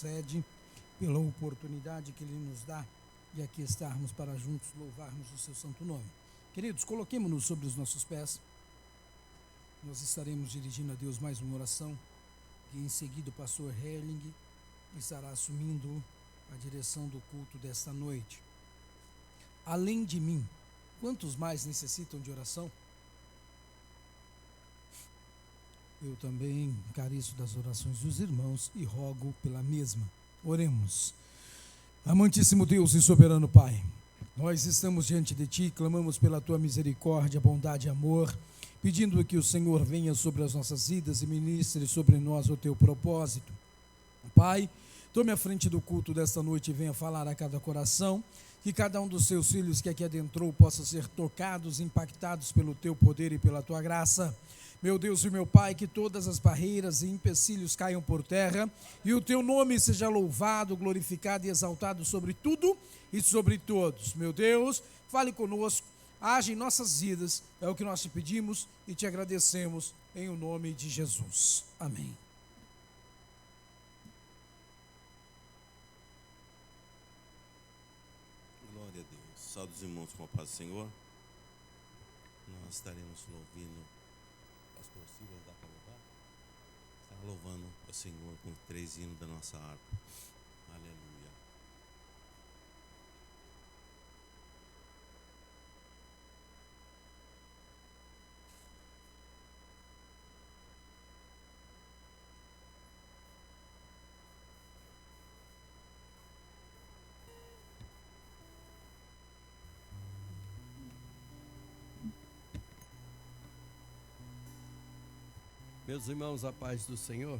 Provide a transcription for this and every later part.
concede, pela oportunidade que Ele nos dá de aqui estarmos para juntos louvarmos o seu santo nome. Queridos, coloquemo-nos sobre os nossos pés. Nós estaremos dirigindo a Deus mais uma oração, e em seguida o pastor Herling estará assumindo a direção do culto desta noite. Além de mim, quantos mais necessitam de oração? Eu também careço das orações dos irmãos e rogo pela mesma. Oremos. Amantíssimo Deus e soberano Pai, nós estamos diante de Ti, clamamos pela Tua misericórdia, bondade e amor, pedindo que o Senhor venha sobre as nossas vidas e ministre sobre nós o Teu propósito. Pai, tome a frente do culto desta noite e venha falar a cada coração, que cada um dos Seus filhos que aqui adentrou possa ser tocados, impactados pelo Teu poder e pela Tua graça. Meu Deus e meu Pai, que todas as barreiras e empecilhos caiam por terra e o Teu nome seja louvado, glorificado e exaltado sobre tudo e sobre todos. Meu Deus, fale conosco, age em nossas vidas, é o que nós te pedimos e te agradecemos em o nome de Jesus. Amém. Glória a Deus. Salve os irmãos com a paz do Senhor. Nós estaremos ouvindo. Pastor Silas, dá para louvar? Está louvando o Senhor com 3 hinos da nossa harpa. Aleluia. Meus irmãos, a paz do Senhor,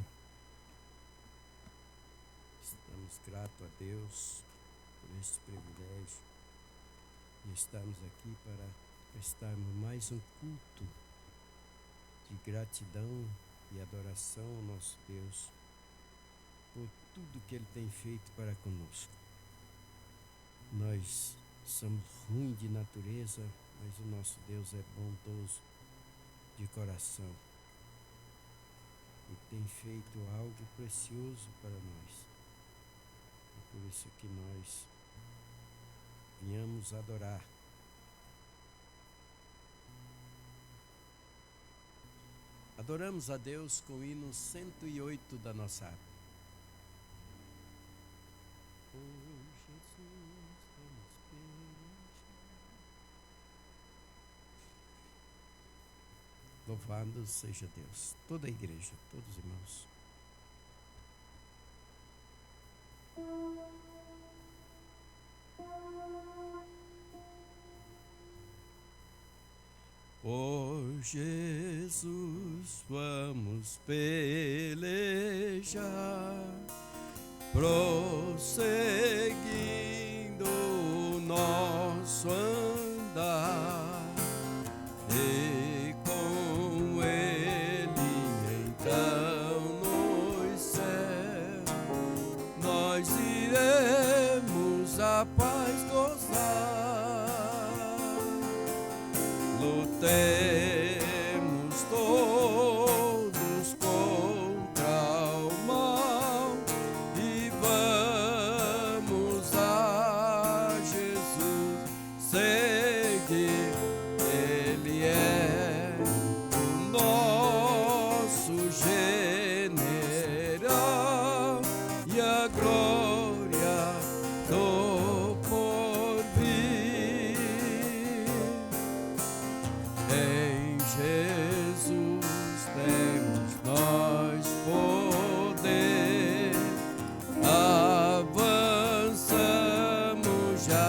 estamos gratos a Deus por este privilégio de estarmos aqui para prestarmos mais um culto de gratidão e adoração ao nosso Deus por tudo que Ele tem feito para conosco. Nós somos ruins de natureza, mas o nosso Deus é bondoso de coração. E tem feito algo precioso para nós. É por isso que nós viemos adorar. Adoramos a Deus com o hino 108 da nossa harpa. Oh, Jesus, vamos Louvado seja Deus, toda a igreja, todos os irmãos. Por Jesus vamos pelejar, prosseguindo o nosso andar. A paz gozar, lutemos todos contra o mal e vamos a Jesus seguir. Ele é o nosso general e a glória do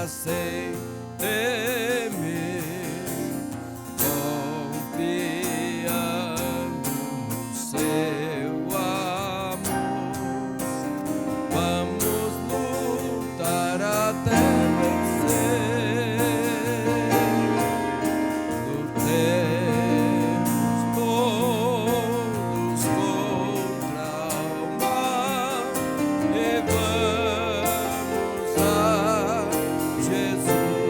sem temer, confiando no seu amor, vamos lutar até vencer. Lutemos todos contra o mal e vamos a Jesus.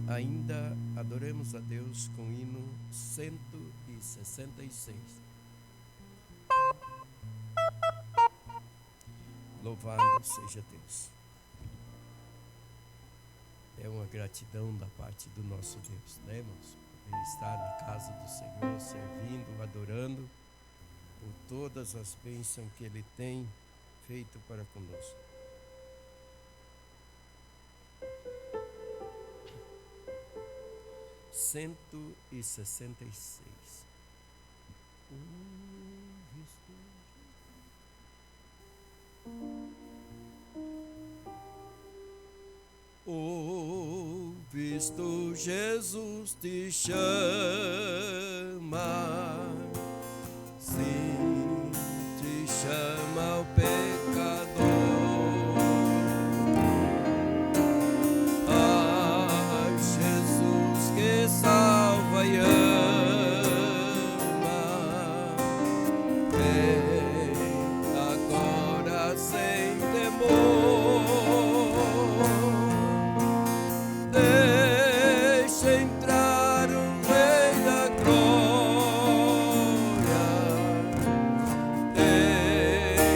Ainda adoremos a Deus com o hino 166. Louvado seja Deus. É uma gratidão da parte do nosso Deus, né, irmãos? Poder estar na casa do Senhor, servindo, adorando, por todas as bênçãos que Ele tem feito para conosco. Cento e 66. Ouves tu, Jesus te chama, sim, te chama o pecador. Ai, Jesus que salva e ama, vem agora sem temor. Deixa entrar o Rei da Glória, deixa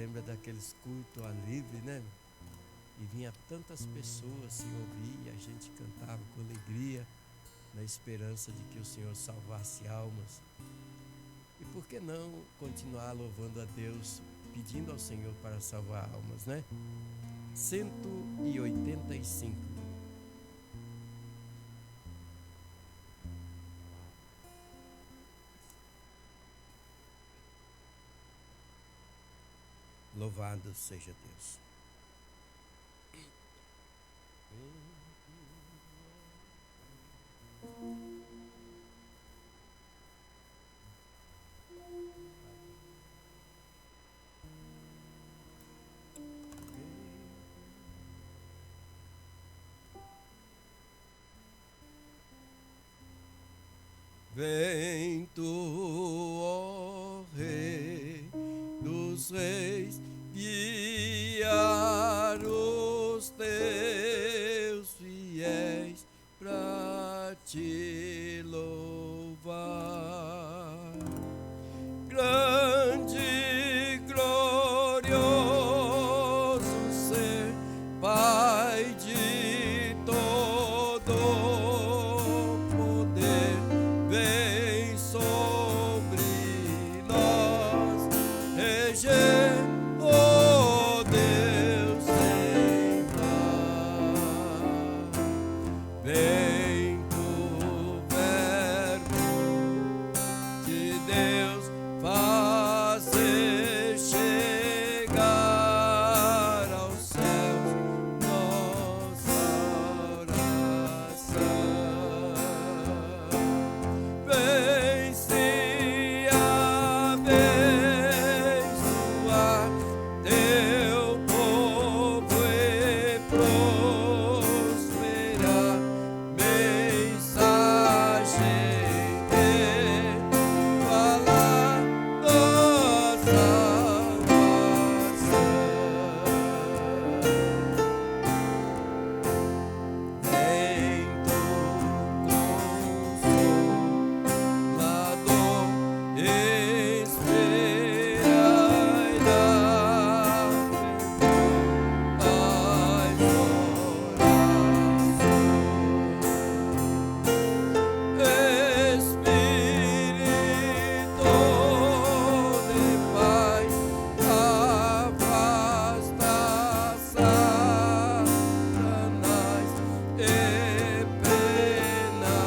lembra daqueles cultos ao livre, né? E vinha tantas pessoas se ouvir e a gente cantava com alegria, na esperança de que o Senhor salvasse almas. E por que não continuar louvando a Deus, pedindo ao Senhor para salvar almas, né? 185. Louvado seja Deus. Vem tu, ó Rei dos Reis, guiar os teus fiéis pra te louvar. Grande, glorioso ser, Pai de todo poder, vem sobre nós, reger, ó Deus, sem par. Vem tu, Verbo de Deus, fazer chegar aos céus nossa oração. Vem se abençoar teu povo e prosperar. Mensagem falar nossa salvação. Vem tu, Consolador, esperai da as orações. Espírito de paz, afasta Satanás e plena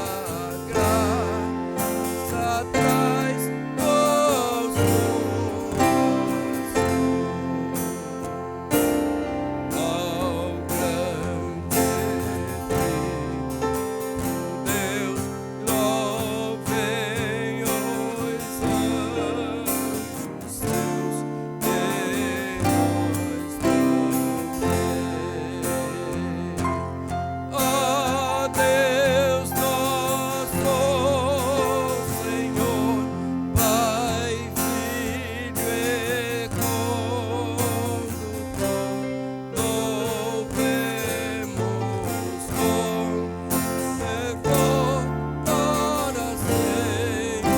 graça traz aos corações. Ao grande Deus, louvem os anjos seus, e nós também. Ó Deus nosso Senhor, Pai, Filho e Condutor, louvemos com fervor para sempre.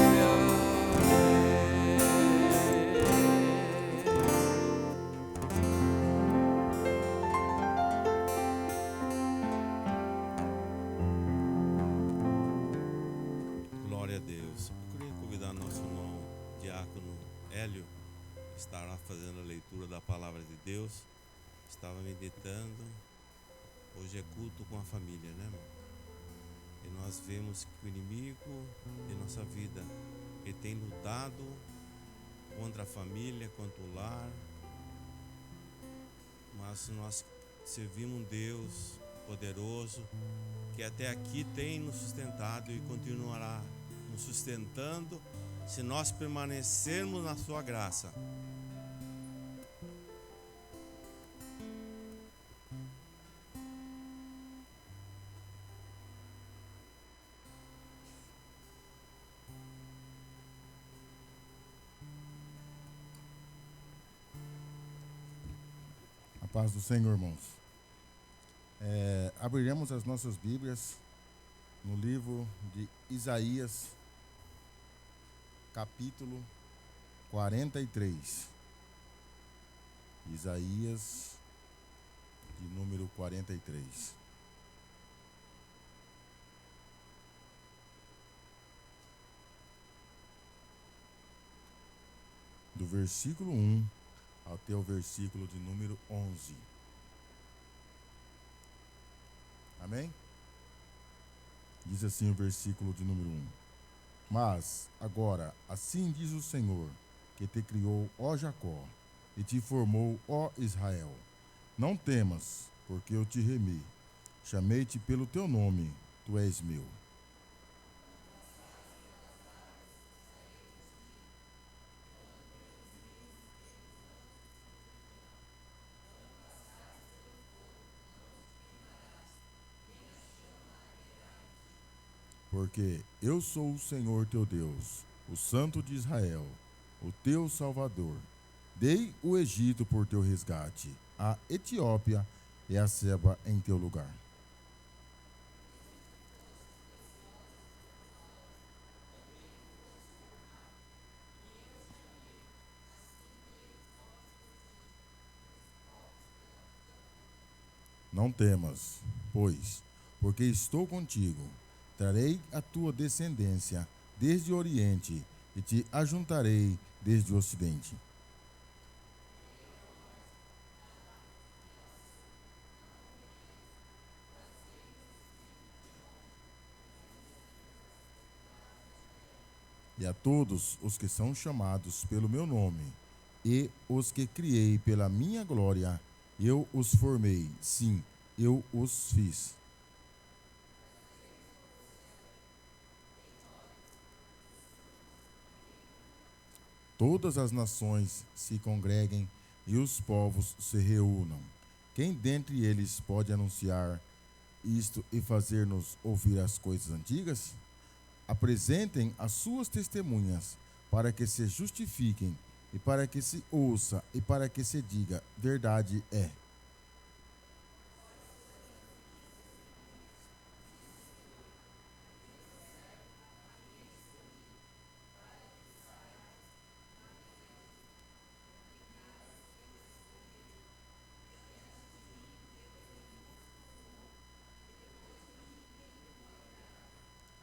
Glória a Deus. Eu queria convidar nosso irmão diácono Hélio, que estará fazendo a leitura da palavra de Deus. Estava meditando. Hoje é culto com a família, né, irmão? E nós vemos que o inimigo em nossa vida, ele tem lutado contra a família, contra o lar. Mas nós servimos um Deus poderoso, que até aqui tem nos sustentado e continuará nos sustentando, se nós permanecermos na sua graça. A paz do Senhor, irmãos. Abriremos as nossas Bíblias no livro de Isaías, capítulo 43. Isaías, de número 43. Do versículo 1 até o versículo de número 11. Amém? Diz assim o versículo de número 1. Mas, agora, assim diz o Senhor, que te criou, ó Jacó, e te formou, ó Israel. Não temas, porque eu te remi. Chamei-te pelo teu nome, tu és meu. Porque eu sou o Senhor teu Deus, o Santo de Israel, o teu Salvador. Dei o Egito por teu resgate, a Etiópia e a Seba em teu lugar. Não temas, pois, porque estou contigo. Trarei a tua descendência desde o Oriente e te ajuntarei desde o Ocidente. E a todos os que são chamados pelo meu nome, e os que criei pela minha glória, eu os formei, sim, eu os fiz. Todas as nações se congreguem e os povos se reúnam. Quem dentre eles pode anunciar isto e fazer-nos ouvir as coisas antigas? Apresentem as suas testemunhas, para que se justifiquem, e para que se ouça, e para que se diga, verdade é.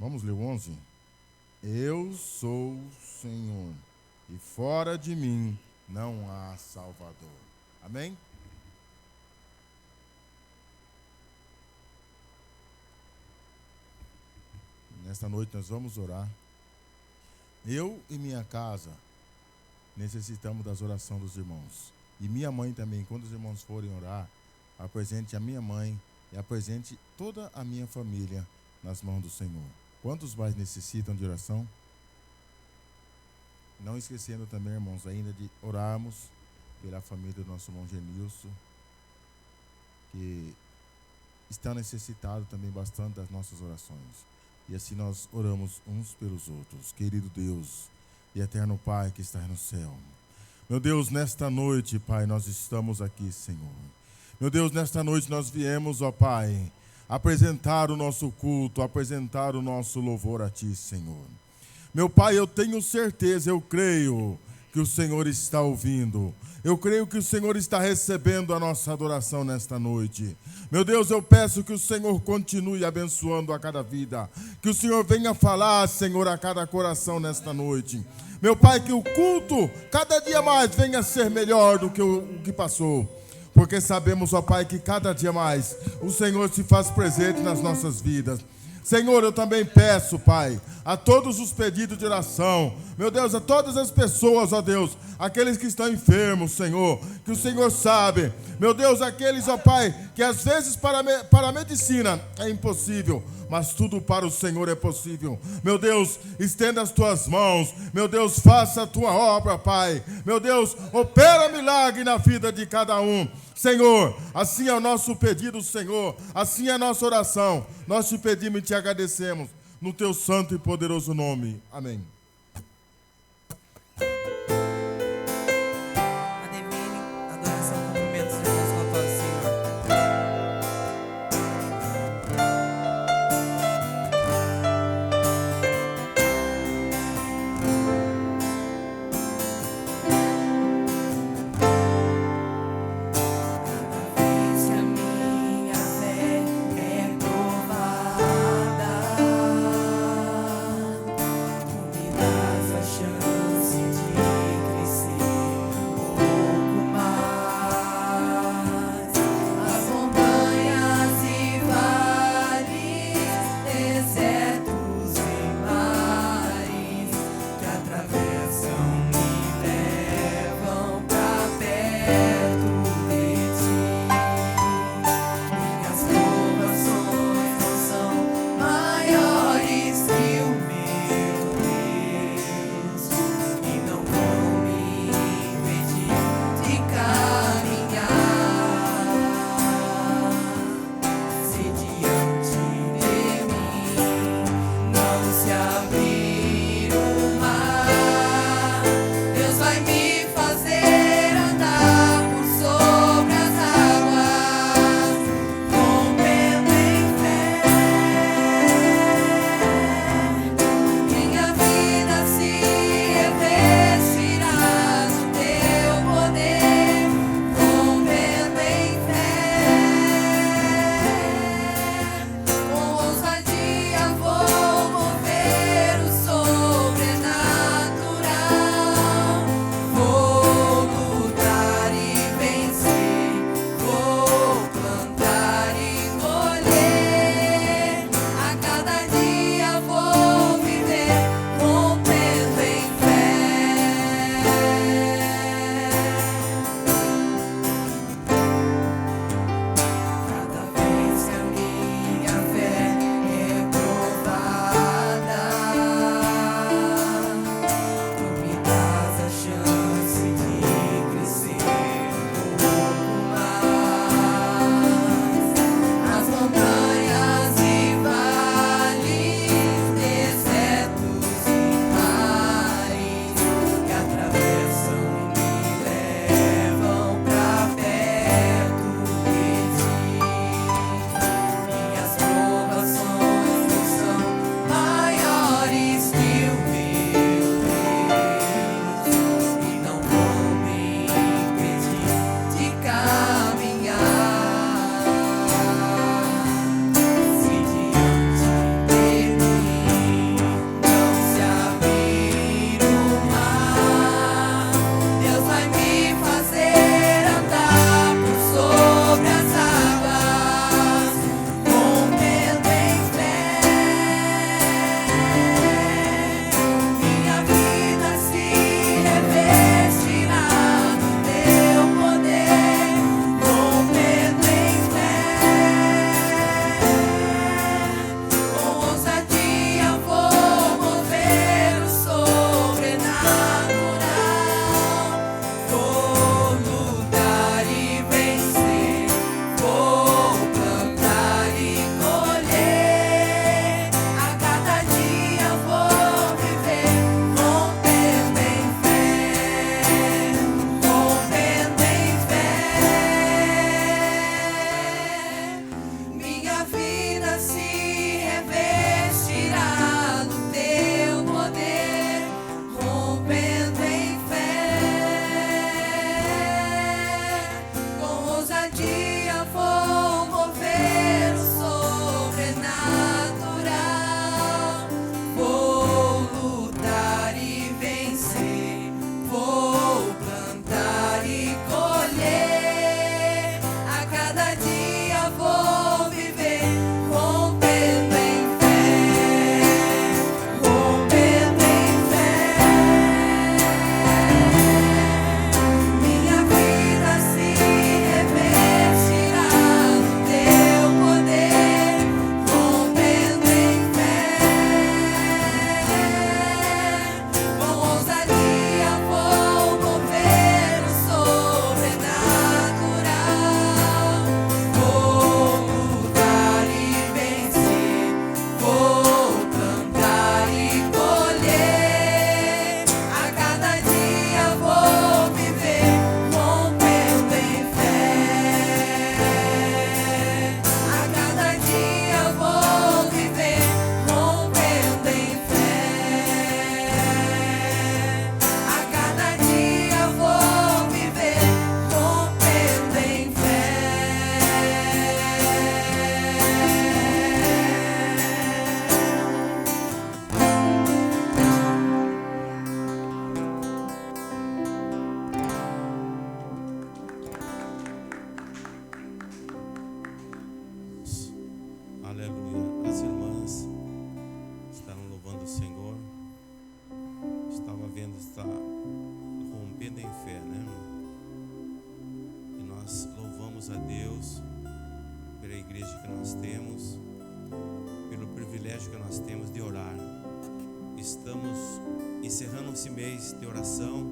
Vamos ler o 11? Eu sou o Senhor, e fora de mim não há Salvador. Amém? Nesta noite nós vamos orar. Eu e minha casa necessitamos das orações dos irmãos. E minha mãe também, quando os irmãos forem orar, apresente a minha mãe e apresente toda a minha família nas mãos do Senhor. Quantos mais necessitam de oração? Não esquecendo também, irmãos, ainda de orarmos pela família do nosso irmão Genilson, que está necessitado também bastante das nossas orações. E assim nós oramos uns pelos outros. Querido Deus e eterno Pai que está no céu. Meu Deus, nesta noite, Pai, nós estamos aqui, Senhor. Meu Deus, nesta noite nós viemos, ó Pai, apresentar o nosso culto, apresentar o nosso louvor a Ti, Senhor. Meu Pai, eu tenho certeza, eu creio que o Senhor está ouvindo. Eu creio que o Senhor está recebendo a nossa adoração nesta noite. Meu Deus, eu peço que o Senhor continue abençoando a cada vida. Que o Senhor venha falar, Senhor, a cada coração nesta noite. Meu Pai, que o culto cada dia mais venha a ser melhor do que o que passou. Porque sabemos, ó Pai, que cada dia mais o Senhor se faz presente nas nossas vidas. Senhor, eu também peço, Pai, a todos os pedidos de oração, meu Deus, a todas as pessoas, ó Deus, aqueles que estão enfermos, Senhor, que o Senhor sabe, meu Deus, aqueles, ó Pai, que às vezes para a medicina é impossível, mas tudo para o Senhor é possível. Meu Deus, estenda as tuas mãos, meu Deus, faça a tua obra, Pai, meu Deus, opera milagre na vida de cada um. Senhor, assim é o nosso pedido, Senhor, assim é a nossa oração. Nós te pedimos e te agradecemos, no teu santo e poderoso nome. Amém. Ademir, adoração, cumprimentos, irmãos, com a paz do Senhor. Agradecemos a Deus pela igreja que nós temos, pelo privilégio que nós temos de orar. Estamos encerrando esse mês de oração.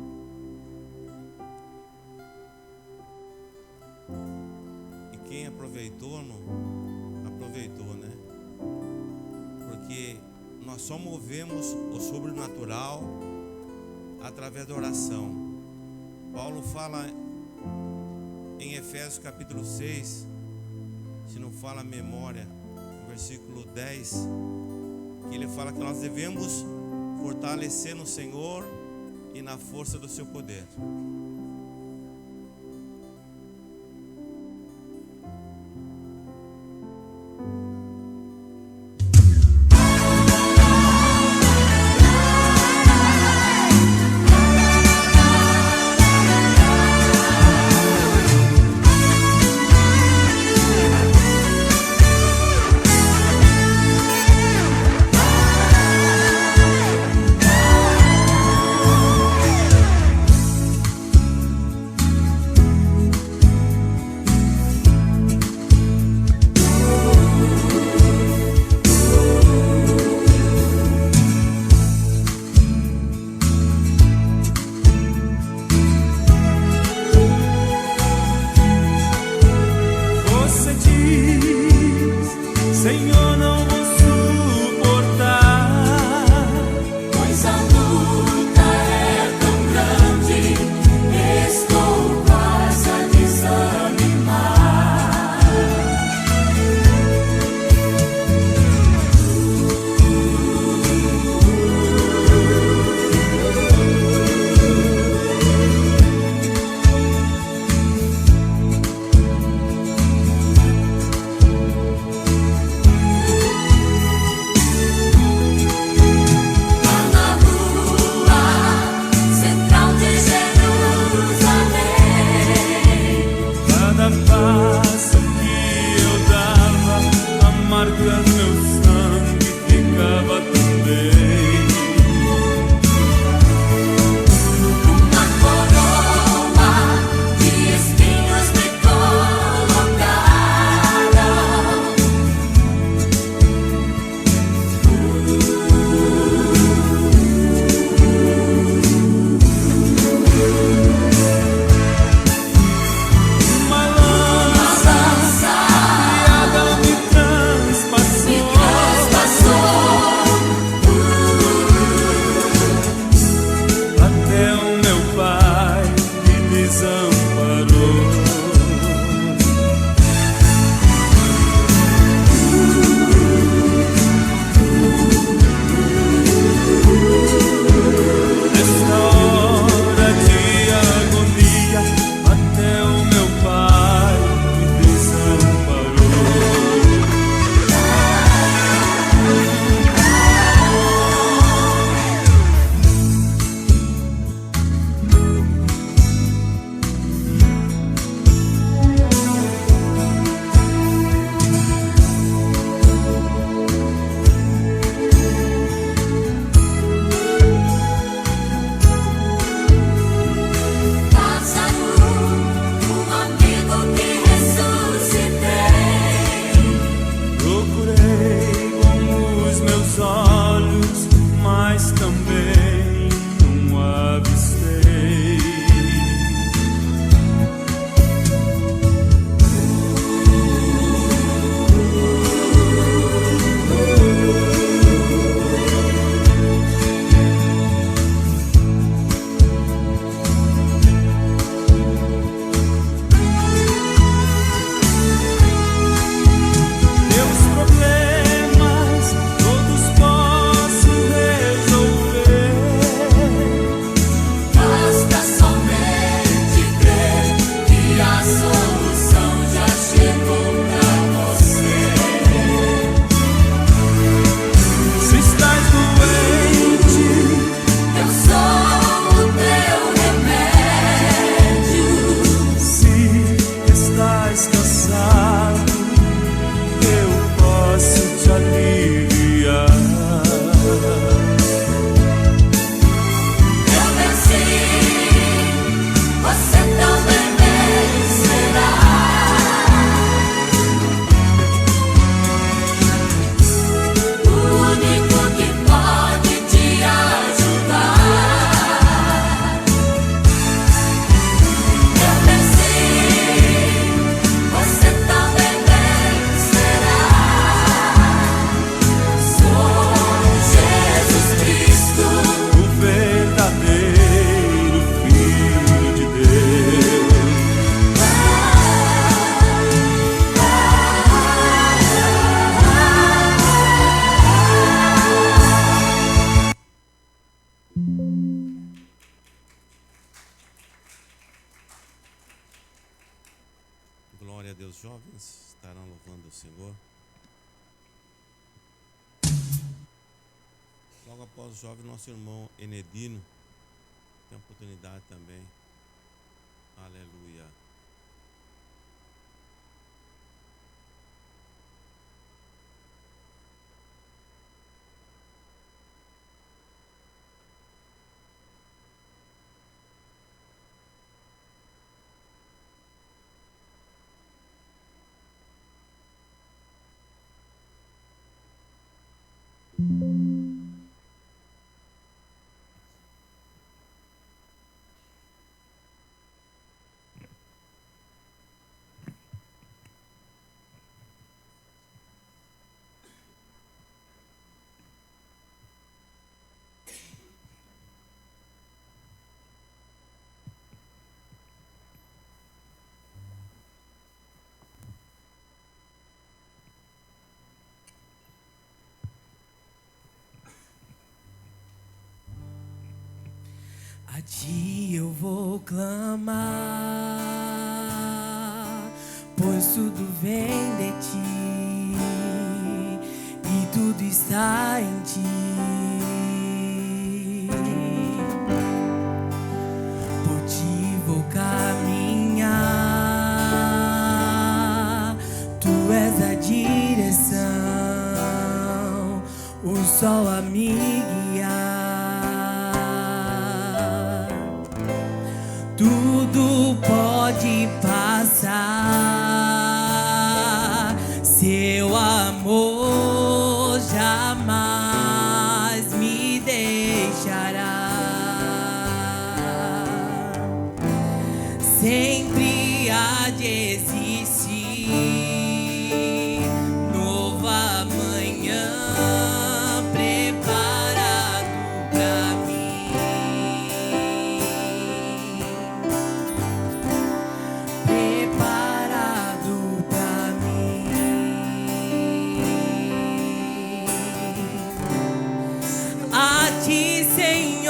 E quem aproveitou, não aproveitou, né? Porque nós só movemos o sobrenatural através da oração. Paulo fala em Efésios capítulo 6, se não fala a memória, no versículo 10, que ele fala que nós devemos fortalecer no Senhor e na força do seu poder. Glória a Deus, jovens estarão louvando o Senhor. Logo após o jovem, nosso irmão Enedino tem a oportunidade também. Aleluia. A ti eu vou clamar, pois tudo vem de ti e tudo está em ti. Por ti vou caminhar, tu és a direção, o sol a me guiar. Tudo pode passar, seu amor jamais me deixará. Sempre há de existir nova manhã preparado pra mim. Preparado pra mim. A ti, Senhor,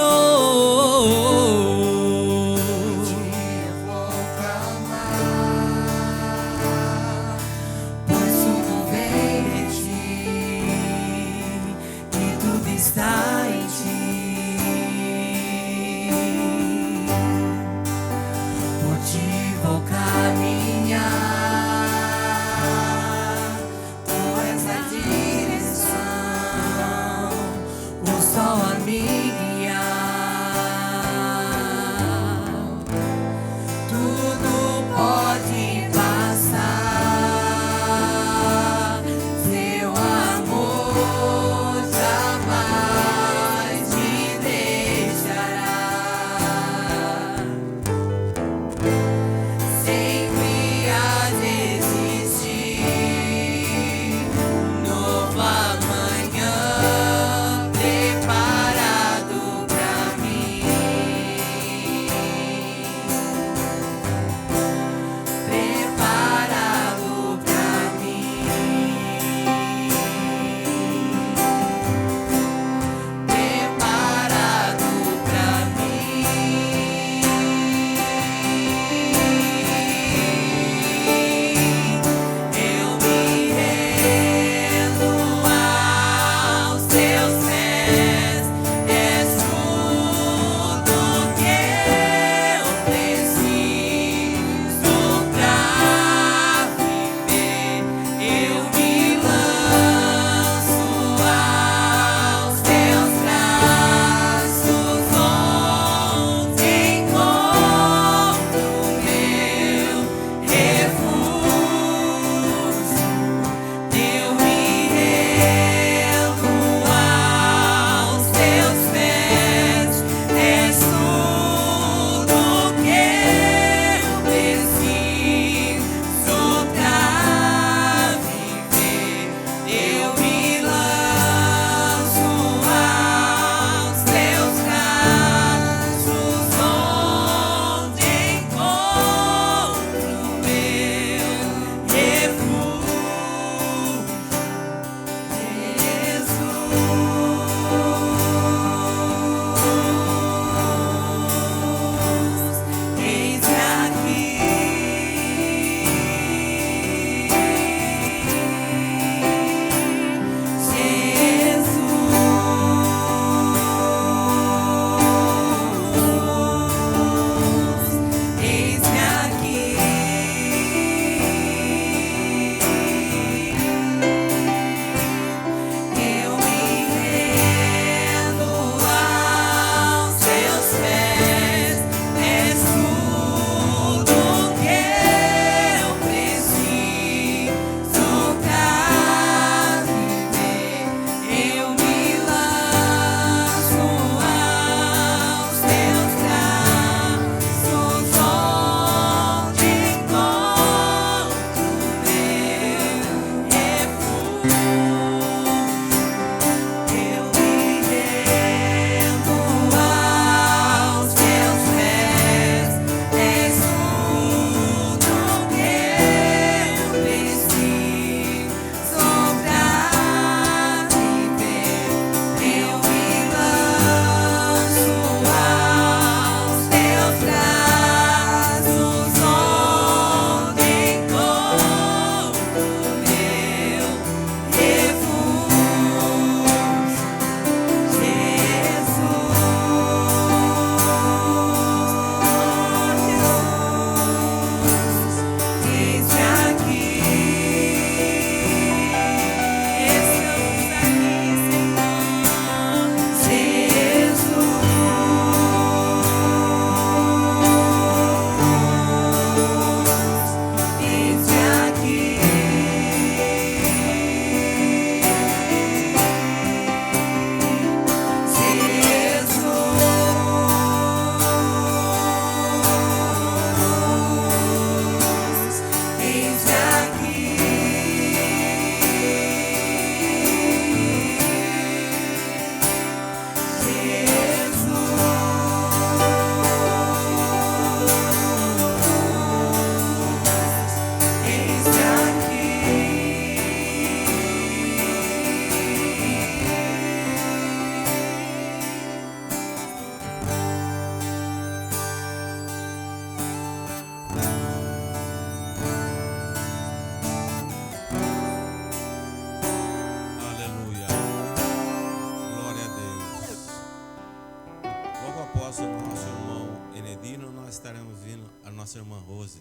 nossa irmã Rose.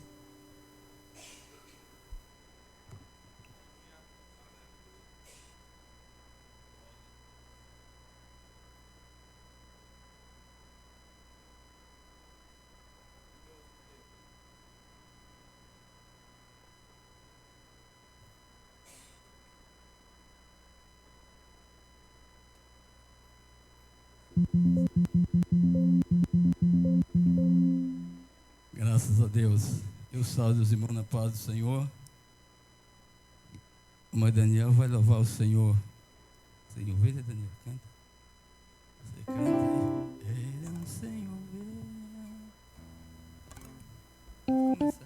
Graças a Deus. Eu salve os irmãos na paz do Senhor. A mãe Daniel vai louvar o Senhor. Senhor, veja, Daniel, canta. Você canta aí. Era um Senhor, começar.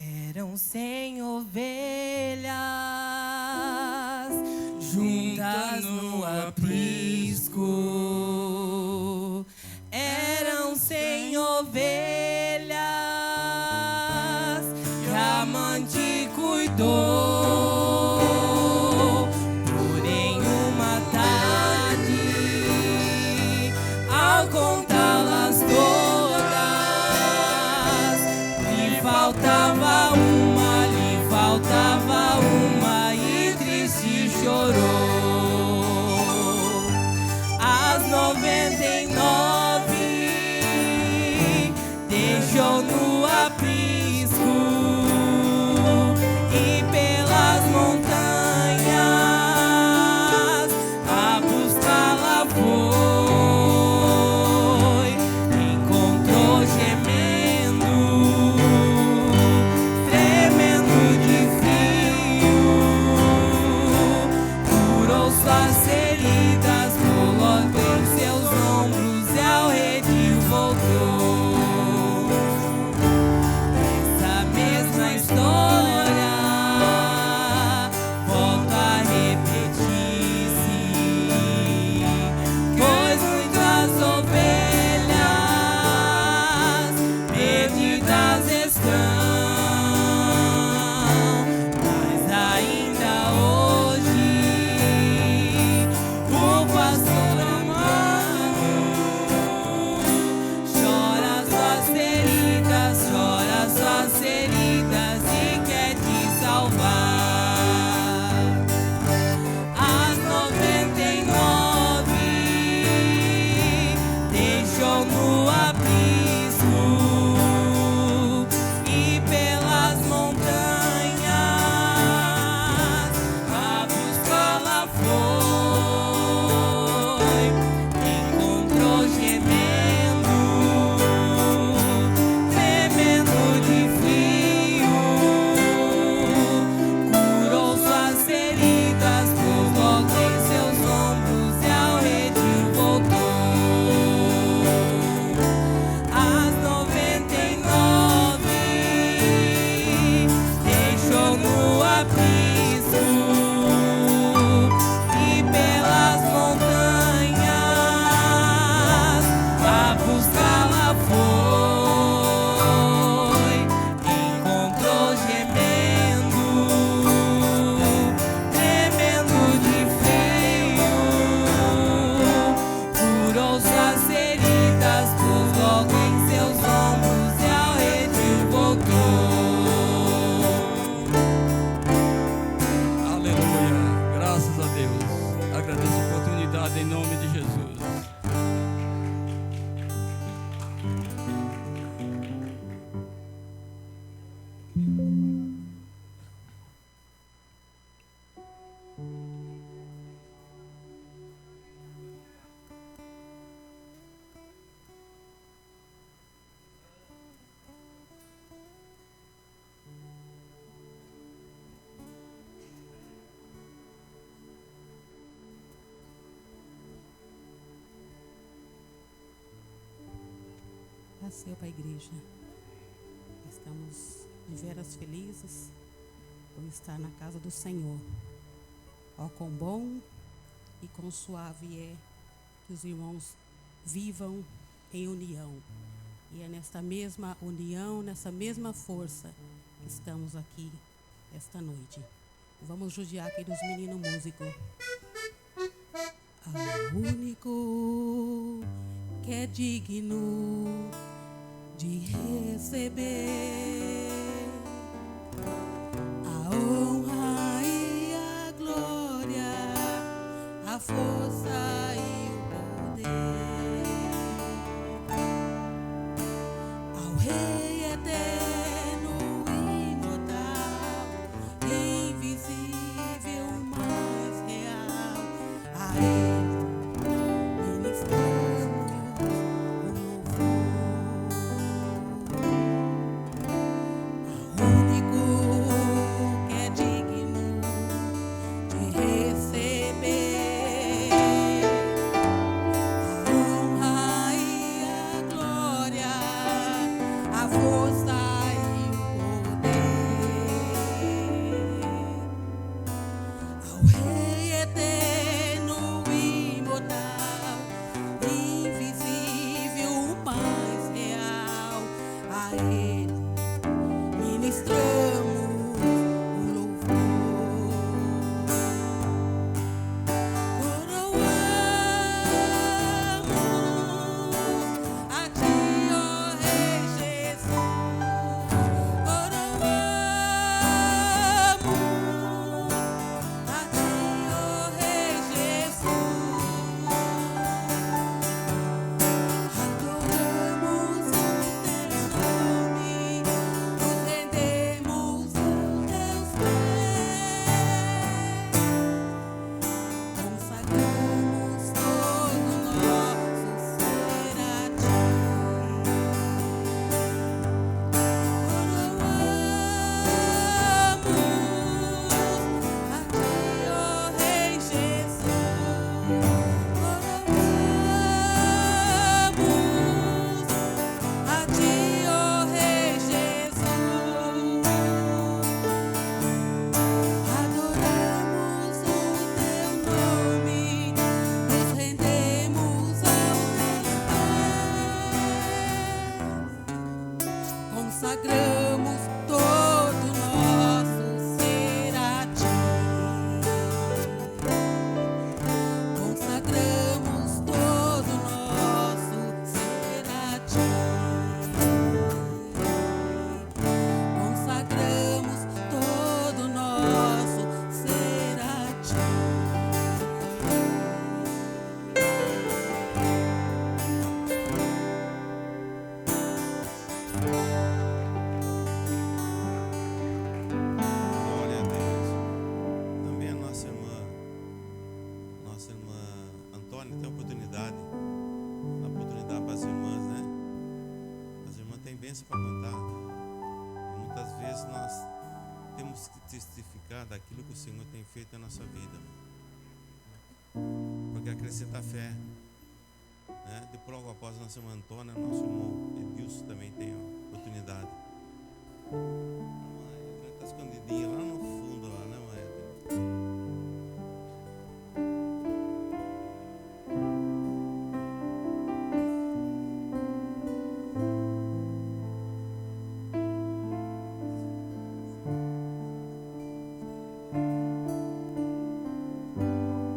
Eram 100 ovelhas juntas no aprisco. Eram 100 ovelhas que a amante cuidou. Porém, uma tarde, ao contá-las todas, lhe faltava uma e triste chorou. As 99 deixou no aprisco e pelas montanhas a buscá-la foi. Encontrou gemendo, tremendo de frio, curou suas feridas, colocou em seus ombros e ao redil voltou. Essa mesma história volta a repetir-se, pois muitas ovelhas perdidas estão, mas ainda hoje o pastor amado chora suas feridas e quer te salvar. As 99 deixou no aprisco e pelas montanhas a buscá-la foi. Encontrou gemendo, tremendo de frio, curou suas feridas, colocou em seus ombros e ao redil voltou. As 99 deixou no aprisco e pelas montanhas a buscá-la foi. Encontrou gemendo, tremendo de frio, curou suas feridas, pôs logo em seus ombros e ao redil voltou. Aleluia. Graças a Deus. Agradeço a oportunidade em nome de Jesus. Nasceu para a igreja. Estamos de veras felizes por estar na casa do Senhor. Ó, quão bom e quão suave é que os irmãos vivam em união. E é nesta mesma união, nessa mesma força que estamos aqui esta noite. Vamos judiar aqui dos meninos músicos. Ao único que é digno de receber a honra e a glória, a força e o poder ao Rei eterno, imortal, invisível, mais real, a Ele ministramos o louvor, ao único que é digno de receber a honra e a glória, a força e o poder ao Rei eterno, imortal, invisível, o mais real, a Ele ministramos o louvor. Coroamos a Ti, ó Rei Jesus. Coroamos a Ti, ó Rei Jesus. Adoramos o Teu nome, nos rendemos aos Teus pés, consagramos todo nosso ser a Ti. Coroamos a Ti, ó Rei Jesus. Coroamos a Ti, ó Rei Jesus. Adoramos o Teu nome, nos rendemos aos Teus pés, consagramos todo nosso ser a Ti. Consagramos todo nosso ser a Ti. Consagramos todo nosso ser a Ti. Glória a Deus. Também a nossa irmã Antônia tem oportunidade para as irmãs, né? As irmãs têm bênção para cantar. E muitas vezes nós temos que testificar daquilo que o Senhor tem feito na nossa vida. Porque acrescenta fé. Né? Depois, logo após a nossa irmã Antônia, nosso irmão Edilson também tem oportunidade. Está escondidinha lá no fundo, lá, né, mãe?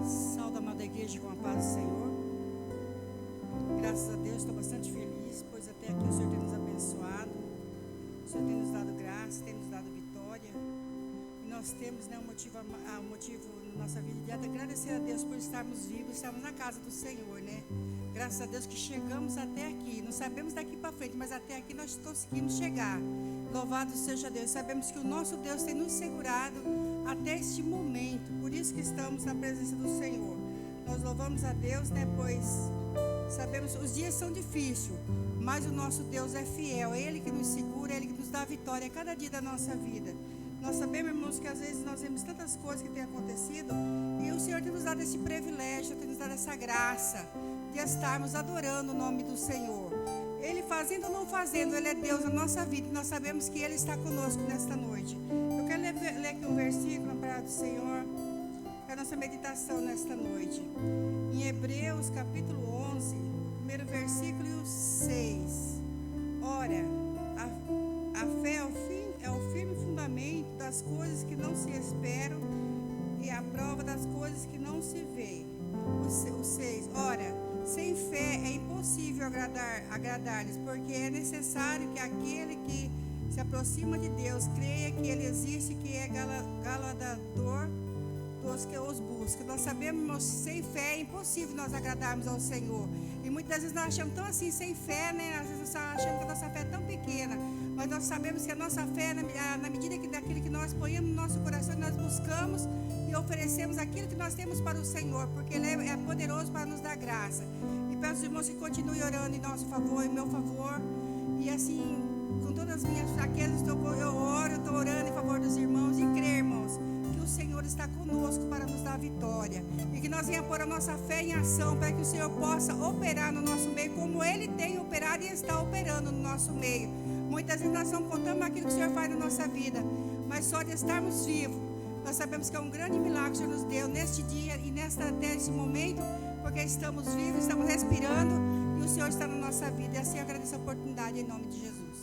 Saúde, amada igreja, com a paz do Senhor. Graças a Deus, estou bastante feliz, pois até aqui o Senhor tem nos abençoado, o Senhor tem nos dado graça, tem nos dado vitória. E nós temos, né, um motivo na nossa vida de agradecer a Deus por estarmos vivos, estarmos na casa do Senhor, né? Graças a Deus que chegamos até aqui. Não sabemos daqui para frente, mas até aqui nós conseguimos chegar. Louvado seja Deus. Sabemos que o nosso Deus tem nos segurado até este momento. Por isso que estamos na presença do Senhor. Nós louvamos a Deus, né? Pois sabemos que os dias são difíceis, mas o nosso Deus é fiel. É Ele que nos segura, é Ele que nos dá a vitória a cada dia da nossa vida. Nós sabemos, irmãos, que às vezes nós vemos tantas coisas que têm acontecido e o Senhor tem nos dado esse privilégio, tem nos dado essa graça de estarmos adorando o nome do Senhor. Ele fazendo ou não fazendo, Ele é Deus na nossa vida e nós sabemos que Ele está conosco nesta noite. Eu quero ler aqui um versículo na palavra do Senhor para a nossa meditação nesta noite. Em Hebreus capítulo 11, primeiro versículo 6. Ora, a fé é o firme fundamento das coisas que não se esperam e a prova das coisas que não se vê. O 6. Ora, sem fé é impossível agradar-lhes, porque é necessário que aquele que se aproxima de Deus creia que Ele existe, que é galardoador dos que os buscam. Nós sabemos, irmãos, sem fé é impossível nós agradarmos ao Senhor. E muitas vezes nós achamos tão assim, sem fé, né? Às vezes nós achamos que a nossa fé é tão pequena. Mas nós sabemos que a nossa fé, na medida daquilo que nós ponhamos no nosso coração, nós buscamos e oferecemos aquilo que nós temos para o Senhor, porque Ele é poderoso para nos dar graça. E peço aos irmãos que continuem orando em nosso favor, em meu favor. E assim, com todas as minhas fraquezas, eu oro, estou orando em favor dos irmãos. E creio, irmãos, que o Senhor está conosco para nos dar vitória. E que nós venhamos pôr a nossa fé em ação, para que o Senhor possa operar no nosso meio, como Ele tem operado e está operando no nosso meio. Muitas vezes nós não contamos aquilo que o Senhor faz na nossa vida, mas só de estarmos vivos, nós sabemos que é um grande milagre que o Senhor nos deu neste dia e até esse momento, porque estamos vivos, estamos respirando e o Senhor está na nossa vida. E assim eu agradeço a oportunidade em nome de Jesus.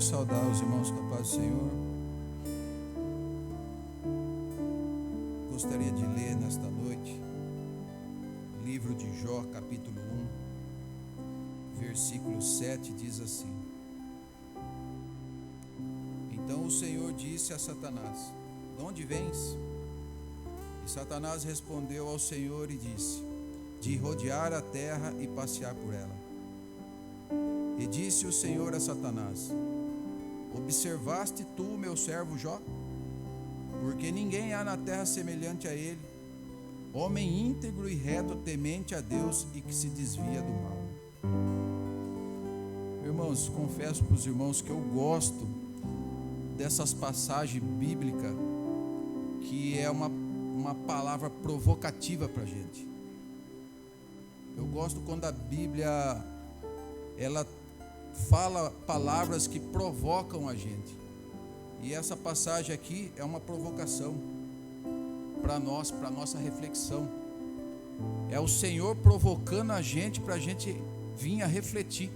Saudar os irmãos com a paz do Senhor. Gostaria de ler nesta noite livro de Jó, capítulo 1, versículo 7, diz assim: Então o Senhor disse a Satanás: De onde vens? E Satanás respondeu ao Senhor e disse: De rodear a terra e passear por ela. E disse o Senhor a Satanás: Observaste tu o meu servo Jó? Porque ninguém há na terra semelhante a ele, homem íntegro e reto, temente a Deus e que se desvia do mal. Irmãos, confesso para os irmãos que eu gosto dessas passagens bíblicas, que é uma palavra provocativa para a gente. Eu gosto quando a Bíblia ela fala palavras que provocam a gente. E essa passagem aqui é uma provocação para nós, para nossa reflexão. É o Senhor provocando a gente para a gente vir a refletir.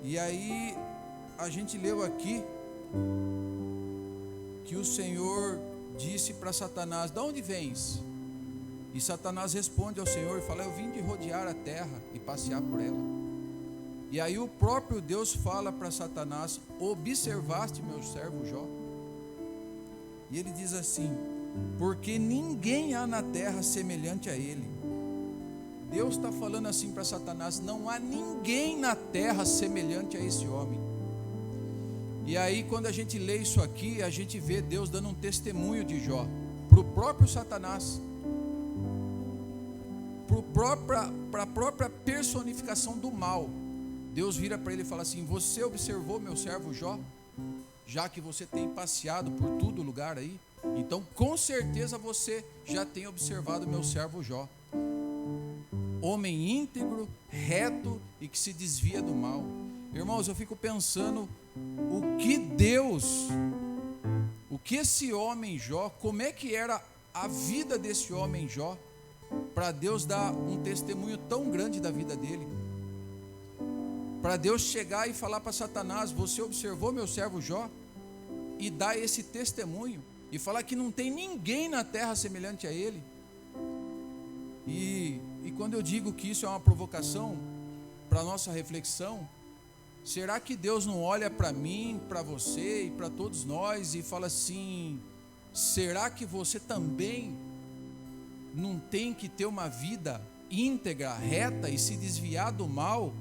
E aí a gente leu aqui que o Senhor disse para Satanás: De onde vens? E Satanás responde ao Senhor e fala: Eu vim de rodear a terra e passear por ela. E aí o próprio Deus fala para Satanás: Observaste meu servo Jó? E ele diz assim: Porque ninguém há na terra semelhante a ele. Deus está falando assim para Satanás: Não há ninguém na terra semelhante a esse homem. E aí quando a gente lê isso aqui, a gente vê Deus dando um testemunho de Jó para o próprio Satanás, para a própria personificação do mal. Deus vira para ele e fala assim: Você observou meu servo Jó? Já que você tem passeado por todo lugar aí, então com certeza você já tem observado meu servo Jó. Homem íntegro, reto e que se desvia do mal. Irmãos, eu fico pensando o que esse homem Jó, como é que era a vida desse homem Jó, para Deus dar um testemunho tão grande da vida dele. Para Deus chegar e falar para Satanás: Você observou meu servo Jó? E dar esse testemunho e falar que não tem ninguém na terra semelhante a ele. E quando eu digo que isso é uma provocação para a nossa reflexão, será que Deus não olha para mim, para você e para todos nós e fala assim: será que você também não tem que ter uma vida íntegra, reta e se desviar do mal?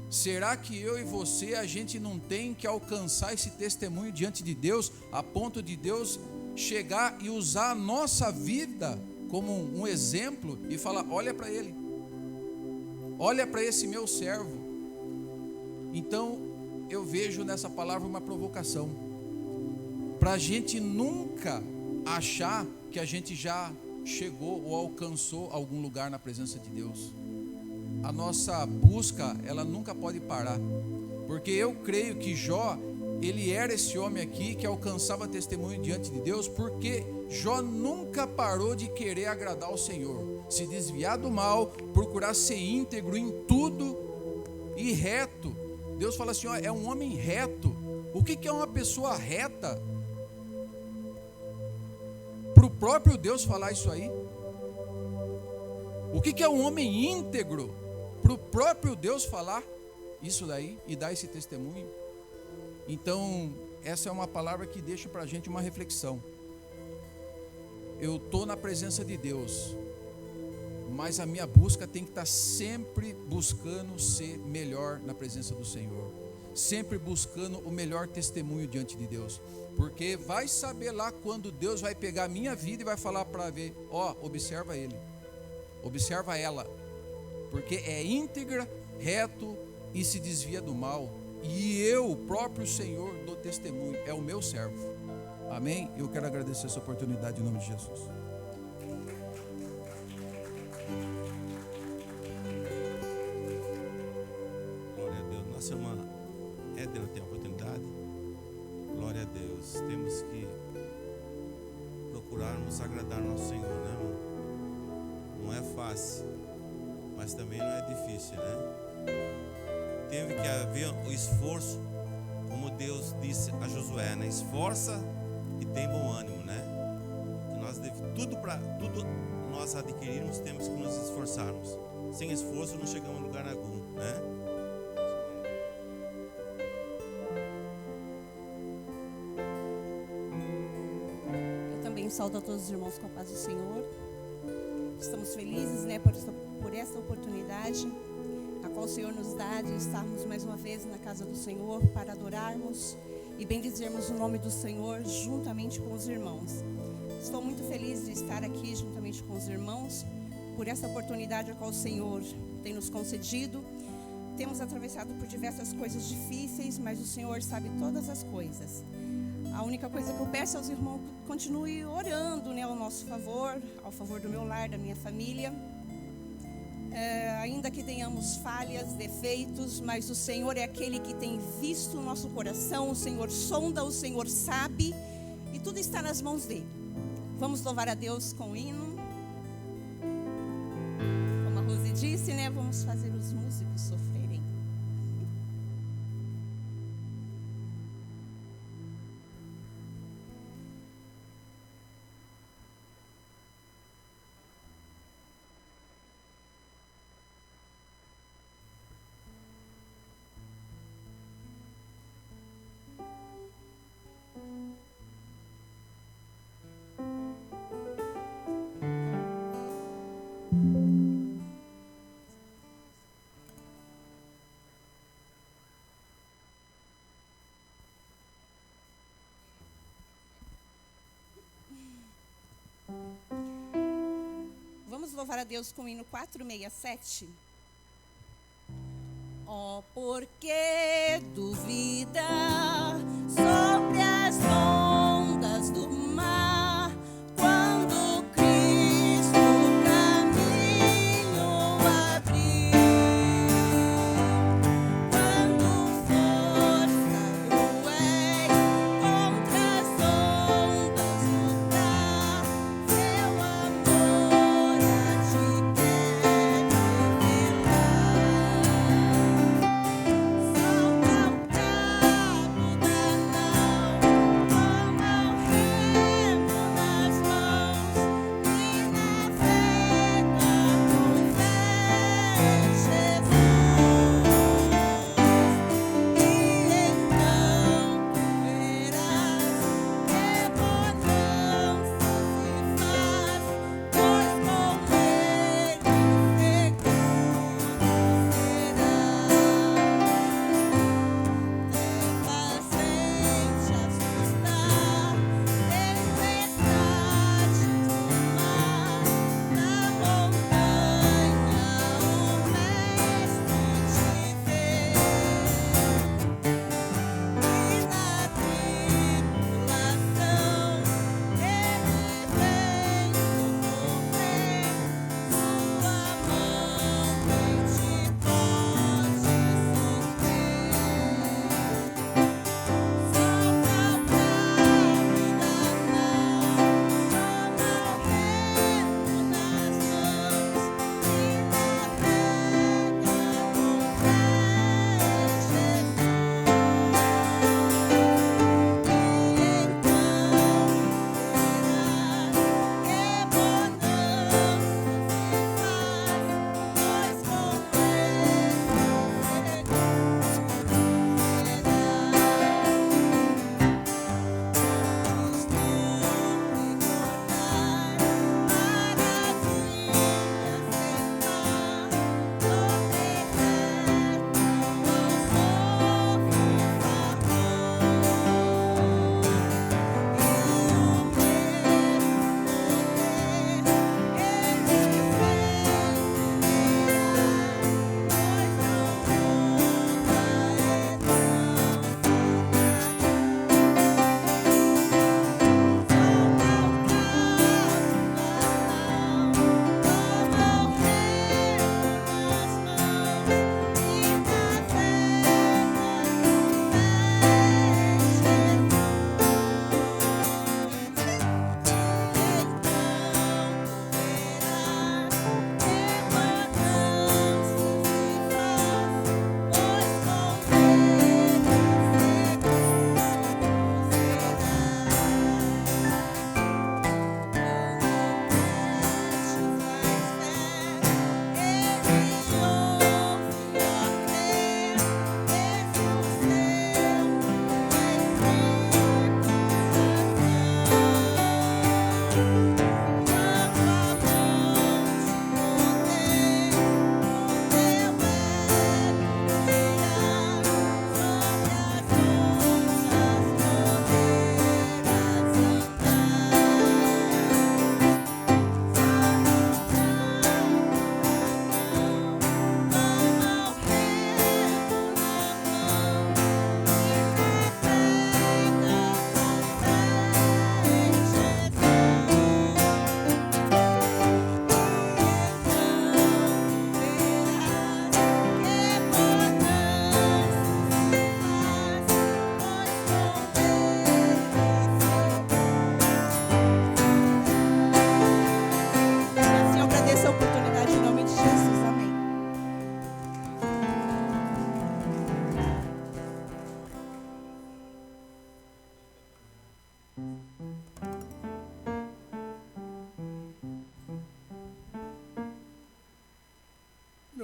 Será que eu e você, a gente não tem que alcançar esse testemunho diante de Deus, a ponto de Deus chegar e usar a nossa vida como um exemplo e falar: olha para ele, olha para esse meu servo. Então eu vejo nessa palavra uma provocação, para a gente nunca achar que a gente já chegou ou alcançou algum lugar na presença de Deus. A nossa busca, ela nunca pode parar, porque eu creio que Jó, ele era esse homem aqui que alcançava testemunho diante de Deus, porque Jó nunca parou de querer agradar ao Senhor, se desviar do mal, procurar ser íntegro em tudo e reto. Deus fala assim, ó, é um homem reto. O que é uma pessoa reta? Para o próprio Deus falar isso aí. O que é um homem íntegro? Para o próprio Deus falar isso daí e dar esse testemunho. Então, essa é uma palavra que deixa para a gente uma reflexão. Eu estou na presença de Deus, mas a minha busca tem que estar sempre buscando ser melhor na presença do Senhor, sempre buscando o melhor testemunho diante de Deus, porque vai saber lá quando Deus vai pegar a minha vida e vai falar para ver, ó, observa ele, observa ela, porque é íntegra, reto e se desvia do mal, e eu, o próprio Senhor, dou testemunho, é o meu servo. Amém? Eu quero agradecer essa oportunidade em nome de Jesus. Glória a Deus. Nossa irmã Edna tem a oportunidade. Glória a Deus. Temos que procurarmos agradar nosso Senhor, né, irmão? Não é fácil, mas também não é difícil, né? Teve que haver o esforço, como Deus disse a Josué, né? Esforça e tem bom ânimo, né? Que tudo nós adquirirmos, temos que nos esforçarmos. Sem esforço não chegamos a lugar algum, né? Eu também saúdo a todos os irmãos com a paz do Senhor. Estamos felizes, né, por essa oportunidade a qual o Senhor nos dá de estarmos mais uma vez na casa do Senhor para adorarmos e bendizermos o nome do Senhor juntamente com os irmãos. Estou muito feliz de estar aqui juntamente com os irmãos por essa oportunidade a qual o Senhor tem nos concedido. Temos atravessado por diversas coisas difíceis, mas o Senhor sabe todas as coisas. A única coisa que eu peço aos irmãos, continue orando, né, ao nosso favor, ao favor do meu lar, da minha família. Ainda que tenhamos falhas, defeitos, mas o Senhor é aquele que tem visto o nosso coração, o Senhor sonda, o Senhor sabe, e tudo está nas mãos dele. Vamos louvar a Deus com o hino. Como a Rose disse, né, vamos fazer os músicos sofrerem. Vamos louvar a Deus com o hino 467. Ó, porque duvida sobre as ondas do mar, quando Cristo o caminho abrir, quando força o és contra as ondas lutar, seu amor a ti quer revelar. Salta o cabo da nau.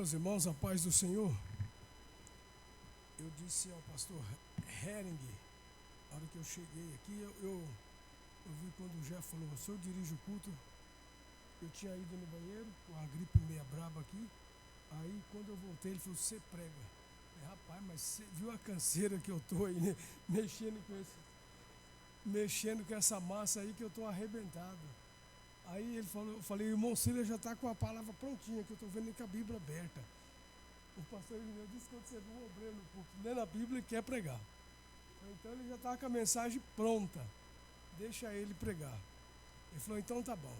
Meus irmãos, a paz do Senhor. Eu disse ao pastor Hering, na hora que eu cheguei aqui, eu vi quando o Jeff falou, o senhor dirige o culto. Eu tinha ido no banheiro, com a gripe meia braba aqui. Aí quando eu voltei, ele falou, você prega. Eu falei, rapaz, mas você viu a canseira que eu tô aí, né? Mexendo com essa massa aí que eu tô arrebentado. Aí ele falou, eu falei, irmão Cília já está com a palavra prontinha, que eu estou vendo com a Bíblia aberta. O pastor Irineu disse que quando você viu um obreiro no púlpito, lendo a Bíblia, ele quer pregar. Então ele já está com a mensagem pronta. Deixa ele pregar. Ele falou, então tá bom.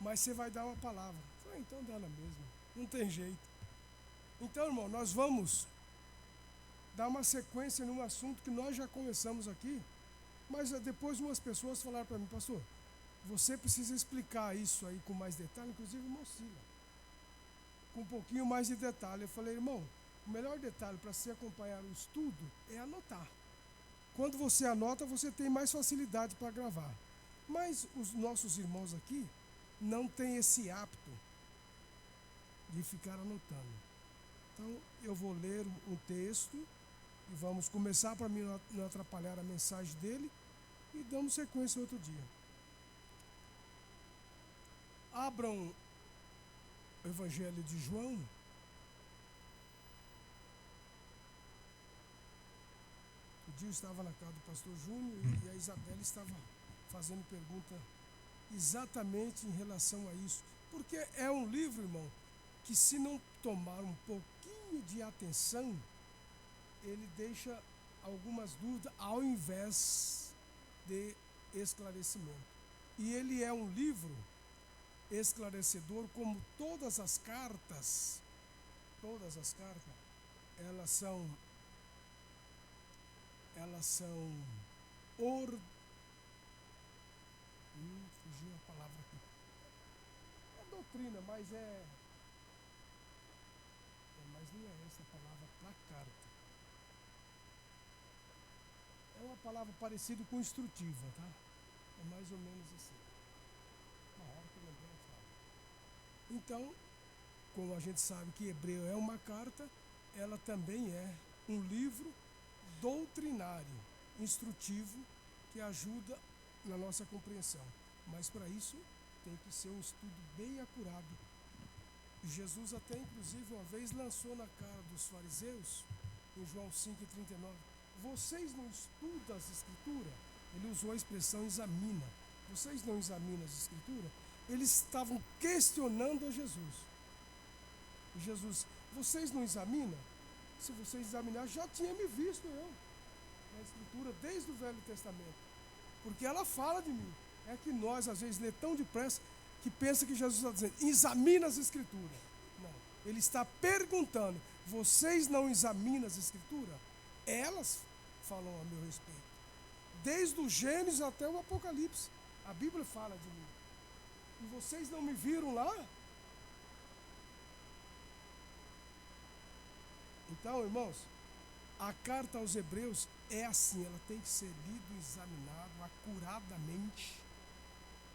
Mas você vai dar uma palavra. Eu falei, então dá na mesma. Não tem jeito. Então, irmão, nós vamos dar uma sequência num assunto que nós já começamos aqui. Mas depois umas pessoas falaram para mim, pastor, você precisa explicar isso aí com mais detalhe, inclusive o irmão Cila, com um pouquinho mais de detalhe. Eu falei, irmão, o melhor detalhe para se acompanhar o estudo é anotar. Quando você anota, você tem mais facilidade para gravar. Mas os nossos irmãos aqui não têm esse hábito de ficar anotando. Então, eu vou ler um texto e vamos começar para mim não atrapalhar a mensagem dele e damos sequência outro dia. Abram o Evangelho de João. O dia eu estava na casa do pastor Júnior e a Isabela estava fazendo pergunta exatamente em relação a isso. Porque é um livro, irmão, que se não tomar um pouquinho de atenção, ele deixa algumas dúvidas ao invés de esclarecimento. E ele é um livro esclarecedor, como todas as cartas, elas são fugiu a palavra aqui. É doutrina, mas mas não é essa a palavra para carta. É uma palavra parecida com instrutiva, tá? É mais ou menos assim. Na hora que eu lembrei, eu falo. Então, como a gente sabe que Hebreu é uma carta, ela também é um livro doutrinário, instrutivo, que ajuda na nossa compreensão. Mas para isso tem que ser um estudo bem acurado. Jesus até inclusive uma vez lançou na cara dos fariseus, em João 5,39, vocês não estudam as escrituras? Ele usou a expressão examina. Vocês não examinam as escrituras? Eles estavam questionando a Jesus. E Jesus, vocês não examinam? Se vocês examinarem, já tinha me visto eu na escritura desde o Velho Testamento. Porque ela fala de mim. É que nós, às vezes, lê tão depressa que pensa que Jesus está dizendo, examina as escrituras. Não, ele está perguntando, vocês não examinam as escrituras? Elas falam a meu respeito. Desde o Gênesis até o Apocalipse. A Bíblia fala de mim. E vocês não me viram lá? Então, irmãos, a carta aos Hebreus é assim, ela tem que ser lida e examinada acuradamente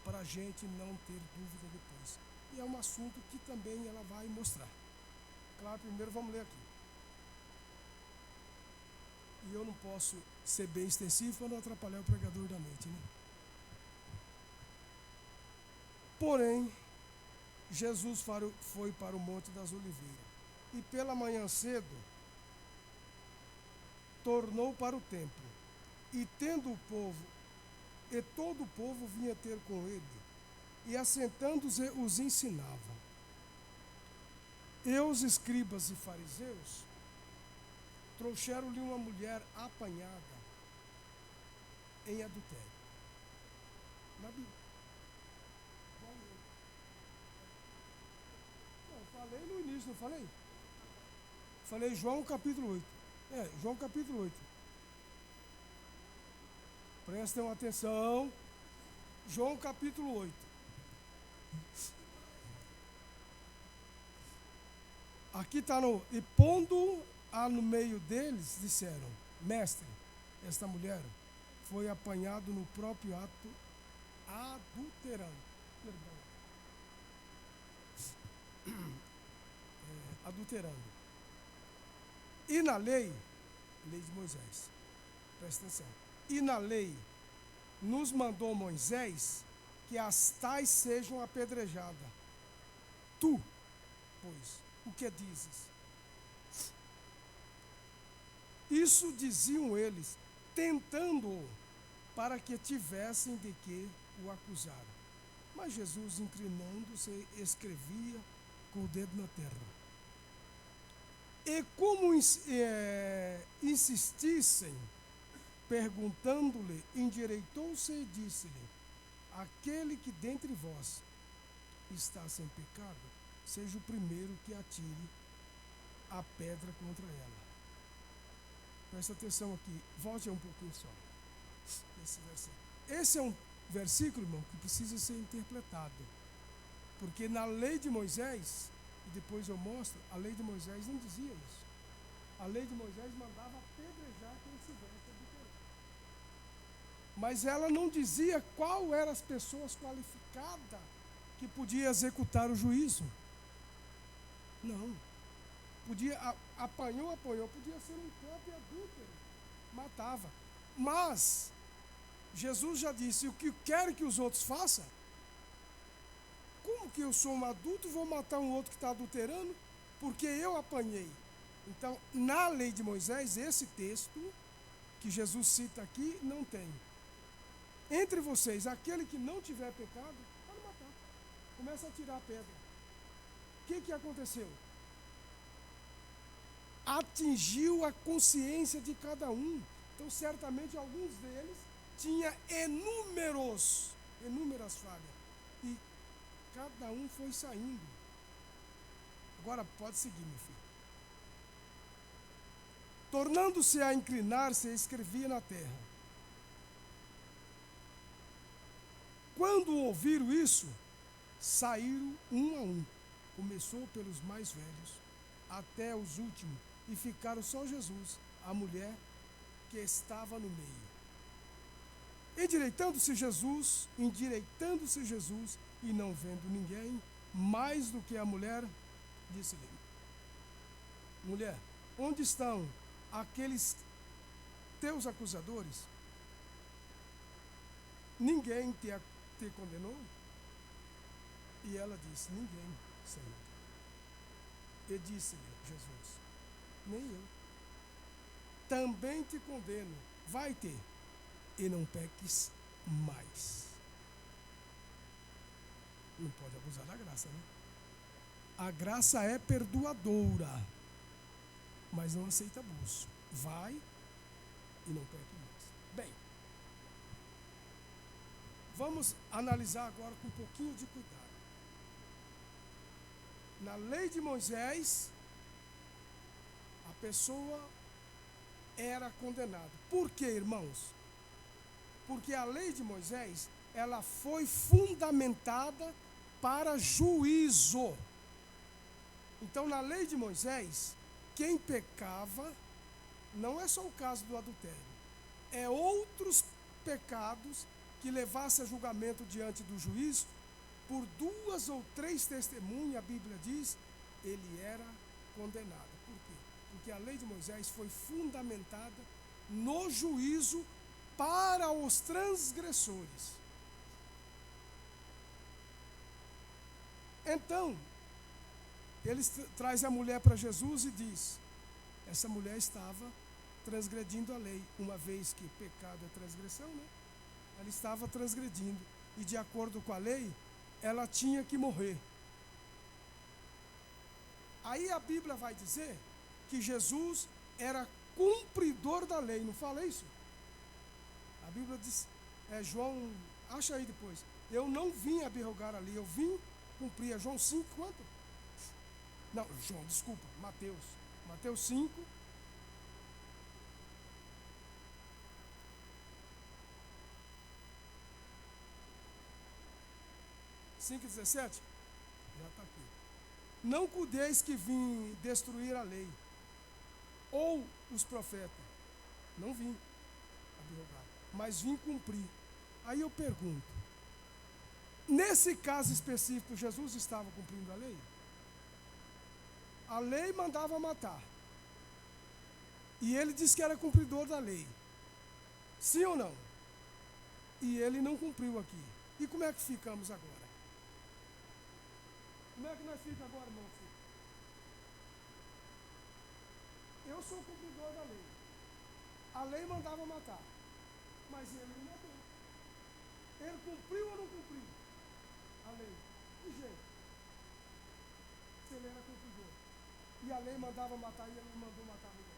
para a gente não ter dúvida depois. E é um assunto que também ela vai mostrar. Claro, primeiro vamos ler aqui. E eu não posso ser bem extensivo para não atrapalhar o pregador da noite, né? Porém, Jesus foi para o Monte das Oliveiras. E pela manhã cedo, tornou para o templo. E tendo o povo, e todo o povo vinha ter com ele, e assentando-se os ensinava. E os escribas e fariseus trouxeram-lhe uma mulher apanhada em adultério. Na Bíblia. Não, falei no início, não falei? Falei João capítulo 8. João capítulo 8. Prestem atenção. João capítulo 8. Aqui está e pondo-a no meio deles, disseram, mestre, esta mulher foi apanhada no próprio ato adulterando. adulterando. E na lei de Moisés, presta atenção, e na lei nos mandou Moisés que as tais sejam apedrejadas. Tu, pois, o que dizes? Isso diziam eles, tentando-o, para que tivessem de que o acusar. Mas Jesus, inclinando-se, escrevia com o dedo na terra. E como insistissem, perguntando-lhe, endireitou-se e disse-lhe: aquele que dentre vós está sem pecado, seja o primeiro que atire a pedra contra ela. Presta atenção aqui, volte um pouquinho só. Esse é um versículo, irmão, que precisa ser interpretado. Porque na lei de Moisés, e depois eu mostro, a lei de Moisés não dizia isso. A lei de Moisés mandava apedrejar quem estivesse adulterando. Mas ela não dizia qual eram as pessoas qualificadas que podia executar o juízo. Não. Apanhou, podia ser um próprio adúltero, matava. Mas Jesus já disse: o que quero que os outros façam? Como que eu sou um adulto e vou matar um outro que está adulterando? Porque eu apanhei. Então, na lei de Moisés, esse texto que Jesus cita aqui, não tem. Entre vocês, aquele que não tiver pecado, pode matar. Começa a tirar a pedra. O que aconteceu? Atingiu a consciência de cada um. Então, certamente, alguns deles tinham inúmeras falhas. E cada um foi saindo. Agora, pode seguir, meu filho. Tornando-se a inclinar-se, escrevia na terra. Quando ouviram isso, saíram um a um. Começou pelos mais velhos, até os últimos, e ficaram só Jesus, a mulher que estava no meio. Endireitando-se Jesus, e não vendo ninguém, mais do que a mulher, disse-lhe: mulher, onde estão aqueles teus acusadores? Ninguém te condenou? E ela disse: ninguém, Senhor. E disse-lhe Jesus: nem eu. Também te condeno. Vai-te e não peques mais. Não pode abusar da graça, né? A graça é perdoadora, mas não aceita abuso. Vai e não peque mais. Bem, vamos analisar agora com um pouquinho de cuidado. Na lei de Moisés, a pessoa era condenada. Por quê, irmãos? Porque a lei de Moisés, ela foi fundamentada para juízo. Então, na lei de Moisés, quem pecava, não é só o caso do adultério, é outros pecados que levasse a julgamento diante do juiz, por 2 ou 3 testemunhas, a Bíblia diz, ele era condenado. Por quê? Porque a lei de Moisés foi fundamentada no juízo para os transgressores. Então, ele traz a mulher para Jesus e diz: essa mulher estava transgredindo a lei, uma vez que pecado é transgressão, né? Ela estava transgredindo, e de acordo com a lei, ela tinha que morrer. Aí a Bíblia vai dizer que Jesus era cumpridor da lei, não fala isso? A Bíblia diz, João, acha aí depois, eu não vim abrogar a lei, eu vim cumprir. João 5, quanto? Não, João, desculpa, Mateus 5, e 17, já está aqui. Não cuideis que vim destruir a lei, ou os profetas. Não vim abrogar, mas vim cumprir. Aí eu pergunto, nesse caso específico, Jesus estava cumprindo a lei? A lei mandava matar. E ele disse que era cumpridor da lei. Sim ou não? E ele não cumpriu aqui. E como é que ficamos agora? Como é que nós ficamos agora, irmão? Eu sou cumpridor da lei. A lei mandava matar. Mas ele não matou. Ele cumpriu ou não cumpriu a lei? De jeito. Se ele era cumpridor. E a lei mandava matar e ele não mandou matar a mulher.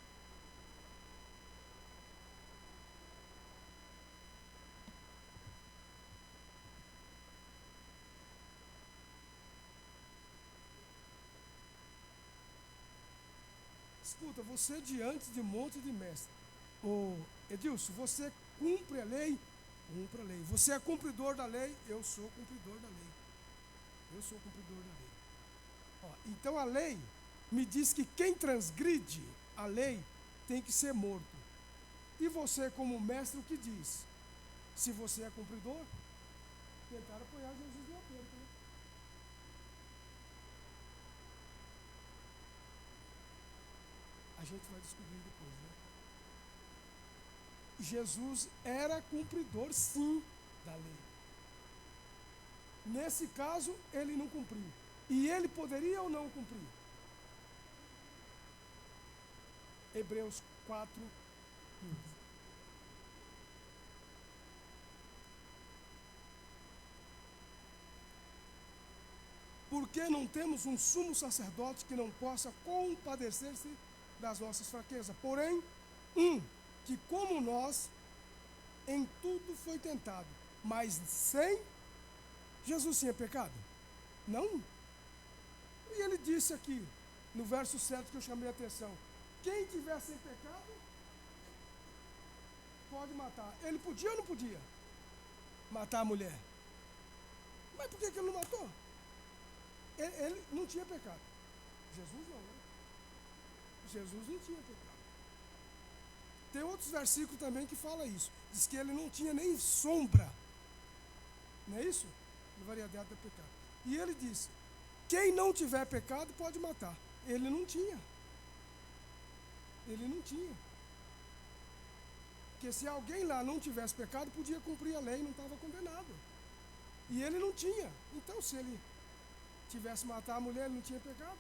Escuta, você diante de um monte de mestres. Ô, Edilson, você cumpre a lei? Cumpre a lei. Você é cumpridor da lei? Eu sou cumpridor da lei. Eu sou cumpridor da lei. Ó, então a lei me diz que quem transgride a lei tem que ser morto. E você, como mestre, o que diz? Se você é cumpridor, tentaram apoiar Jesus no aperto, né? A gente vai descobrir depois, né? Jesus era cumpridor, sim, da lei. Nesse caso, ele não cumpriu. E ele poderia ou não cumprir? Hebreus 4, 15. Porque não temos um sumo sacerdote que não possa compadecer-se das nossas fraquezas. Porém, que como nós, em tudo foi tentado, mas sem Jesus tinha pecado? Não. E ele disse aqui, no verso 7 que eu chamei a atenção, quem tiver sem pecado, pode matar. Ele podia ou não podia matar a mulher? Mas por que ele não matou? Ele não tinha pecado. Jesus não, né? Jesus não tinha pecado. Tem outros versículos também que fala isso. Diz que ele não tinha nem sombra. Não é isso? De variedade do pecado. E ele disse, quem não tiver pecado pode matar. Ele não tinha. Ele não tinha. Porque se alguém lá não tivesse pecado, podia cumprir a lei, não estava condenado. E ele não tinha. Então, se ele tivesse matar a mulher, ele não tinha pecado.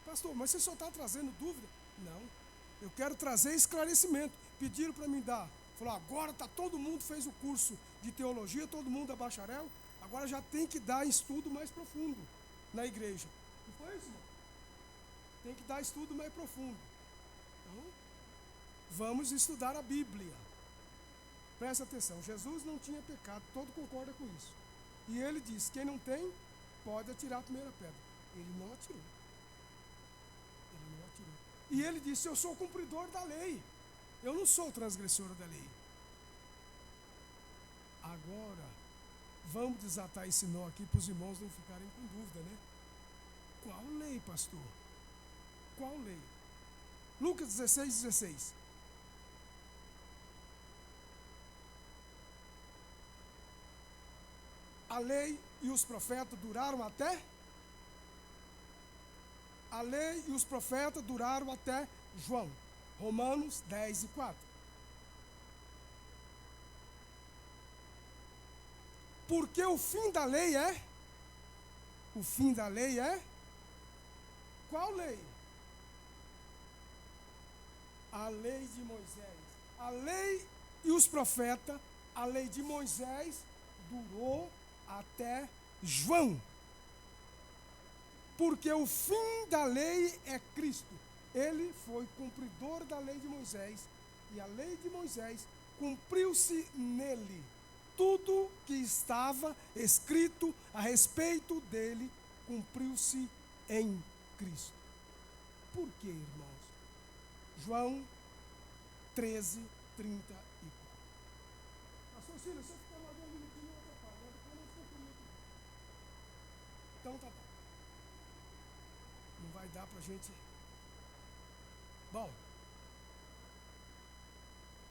Pastor, mas você só está trazendo dúvida? Não. Eu quero trazer esclarecimento. Pediram para mim dar. Falou, agora tá, todo mundo fez o curso de teologia, todo mundo é bacharel, agora já tem que dar estudo mais profundo na igreja. Não foi isso, irmão? Tem que dar estudo mais profundo. Então, vamos estudar a Bíblia. Presta atenção, Jesus não tinha pecado, todo concorda com isso. E ele disse, quem não tem, pode atirar a primeira pedra. Ele não atirou. Ele não atirou. E ele disse, eu sou cumpridor da lei. Eu não sou transgressor da lei. Agora, vamos desatar esse nó aqui para os irmãos não ficarem com dúvida, né? Qual lei, pastor? Qual lei? Lucas 16, 16. A lei e os profetas duraram até? A lei e os profetas duraram até João. Romanos 10 e 4. Porque o fim da lei é? O fim da lei é? Qual lei? A lei de Moisés. A lei e os profetas, a lei de Moisés durou até João. Porque o fim da lei é Cristo. Ele foi cumpridor da lei de Moisés. E a lei de Moisés cumpriu-se nele. Tudo que estava escrito a respeito dele cumpriu-se em Cristo. Por quê, irmãos? João 13, 34. Pastor Silas, se eu ficar mais um minutinho, eu atrapalho. Depois não fica comigo. Então tá bom. Não vai dar pra gente. Bom,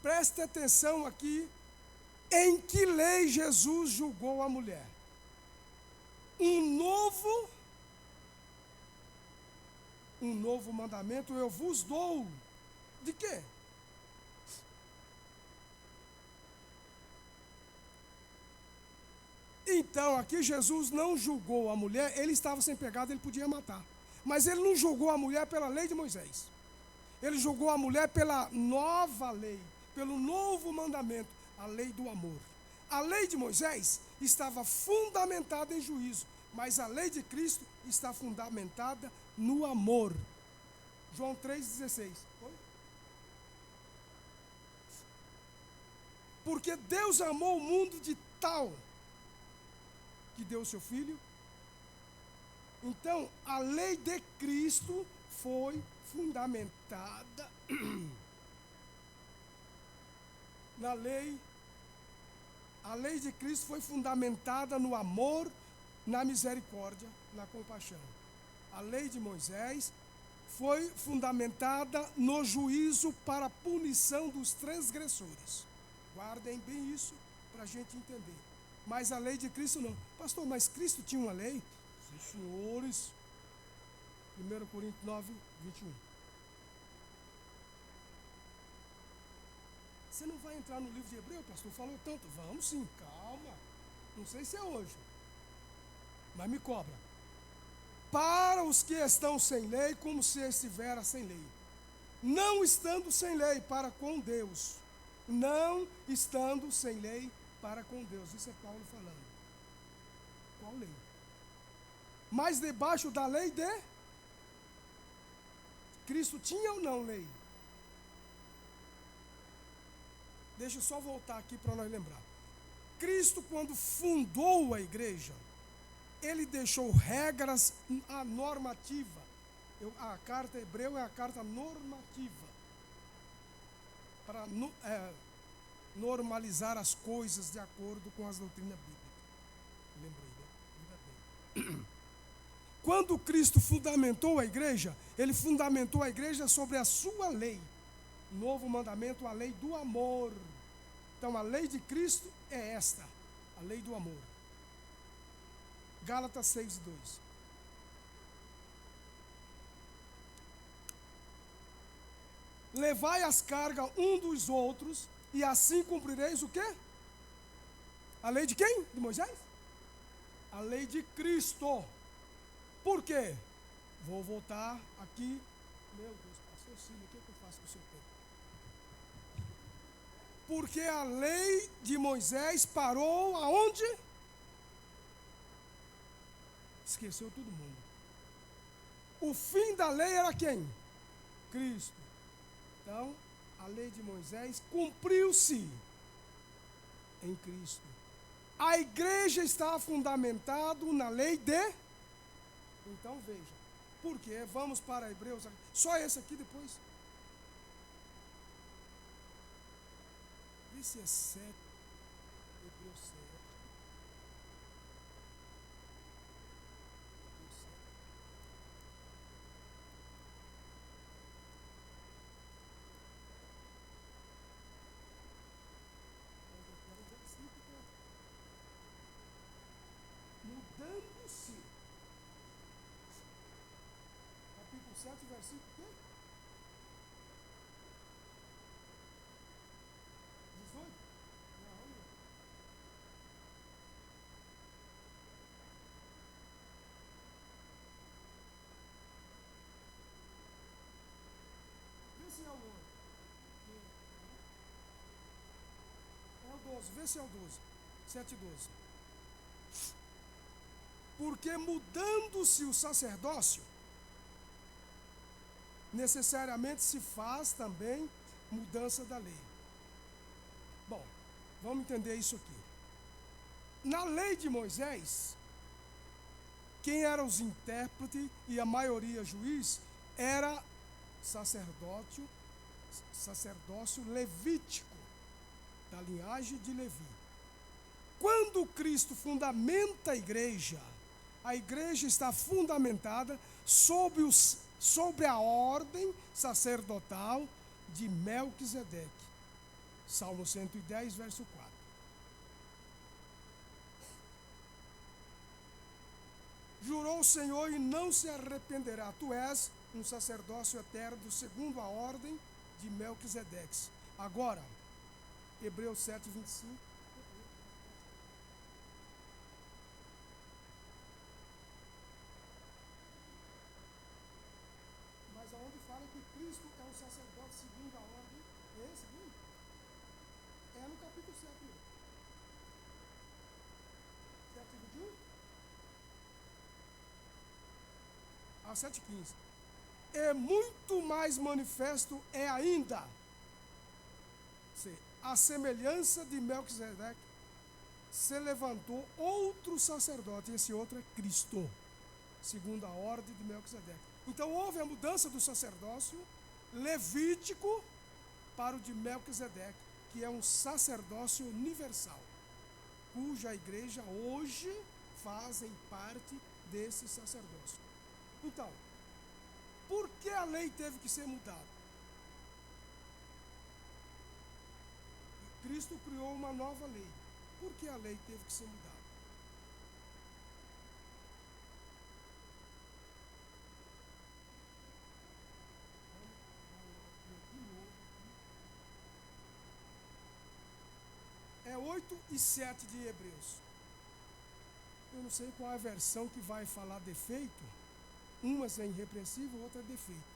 preste atenção aqui em que lei Jesus julgou a mulher. um novo mandamento eu vos dou. De quê? Então, aqui Jesus não julgou a mulher, ele estava sem pecado, ele podia matar. Mas ele não julgou a mulher pela lei de Moisés. Ele julgou a mulher pela nova lei, pelo novo mandamento, a lei do amor. A lei de Moisés estava fundamentada em juízo, mas a lei de Cristo está fundamentada no amor. João 3,16. Porque Deus amou o mundo de tal que deu o seu Filho. Então, a lei de Cristo foi fundamentada na lei. A lei de Cristo foi fundamentada no amor, na misericórdia, na compaixão. A lei de Moisés foi fundamentada no juízo para a punição dos transgressores. Guardem bem isso para a gente entender. Mas a lei de Cristo não. Pastor, mas Cristo tinha uma lei? Sim, senhores. 1 Coríntios 9, 21. Você não vai entrar no livro de Hebreu, pastor? Falou tanto. Vamos sim, calma. Não sei se é hoje. Mas me cobra. Para os que estão sem lei, como se estivera sem lei. Não estando sem lei para com Deus. Não estando sem lei para com Deus. Isso é Paulo falando. Qual lei? Mas debaixo da lei de Cristo tinha ou não lei? Deixa eu só voltar aqui para nós lembrar. Cristo, quando fundou a igreja, ele deixou regras, a normativa. A carta Hebreu é a carta normativa. Para normalizar as coisas de acordo com as doutrinas bíblicas. Lembrei, né? Quando Cristo fundamentou a igreja, ele fundamentou a igreja sobre a sua lei. Novo mandamento, a lei do amor. Então, a lei de Cristo é esta, a lei do amor. Gálatas 6, 2. Levai as cargas um dos outros, e assim cumprireis o quê? A lei de quem? De Moisés? A lei de Cristo. Por quê? Vou voltar aqui. Meu Deus, pastor Cílio, o que eu faço com o seu tempo? Porque a lei de Moisés parou aonde? Esqueceu todo mundo. O fim da lei era quem? Cristo. Então, a lei de Moisés cumpriu-se em Cristo. A igreja está fundamentada na lei de... Então, veja. Por quê? Vamos para Hebreus. Só esse aqui depois. Vê se é 7. Hebreus 7. Mudando-se. Capítulo 7, versículo quê? 18? Não. Vê se é o 8. É o 12. Vê se é o 12. 7 e 12. Porque mudando-se o sacerdócio, necessariamente se faz também mudança da lei. Bom, vamos entender isso aqui. Na lei de Moisés, quem eram os intérpretes e a maioria juiz era sacerdócio levítico, da linhagem de Levi. Quando Cristo fundamenta a igreja está fundamentada sobre a ordem sacerdotal de Melquisedeque. Salmo 110, verso 4. ao Senhor e não se arrependerá. Tu és um sacerdócio eterno, segundo a ordem de Melquisedeque. Agora, Hebreus 7, 25. Mas aonde fala que Cristo é um sacerdote segundo a ordem, é esse aqui? É no capítulo 7. 7, 21? A 7,15. É muito mais manifesto é ainda a semelhança de Melquisedeque se levantou outro sacerdote, e esse outro é Cristo, segundo a ordem de Melquisedeque. Então houve a mudança do sacerdócio levítico para o de Melquisedeque, que é um sacerdócio universal, cuja igreja hoje fazem parte desse sacerdócio. Então, por que a lei teve que ser mudada? Cristo criou uma nova lei. Por que a lei teve que ser mudada? É 8 e 7 de Hebreus. Eu não sei qual é a versão que vai falar defeito. Umas é irrepreensível, outra é defeito.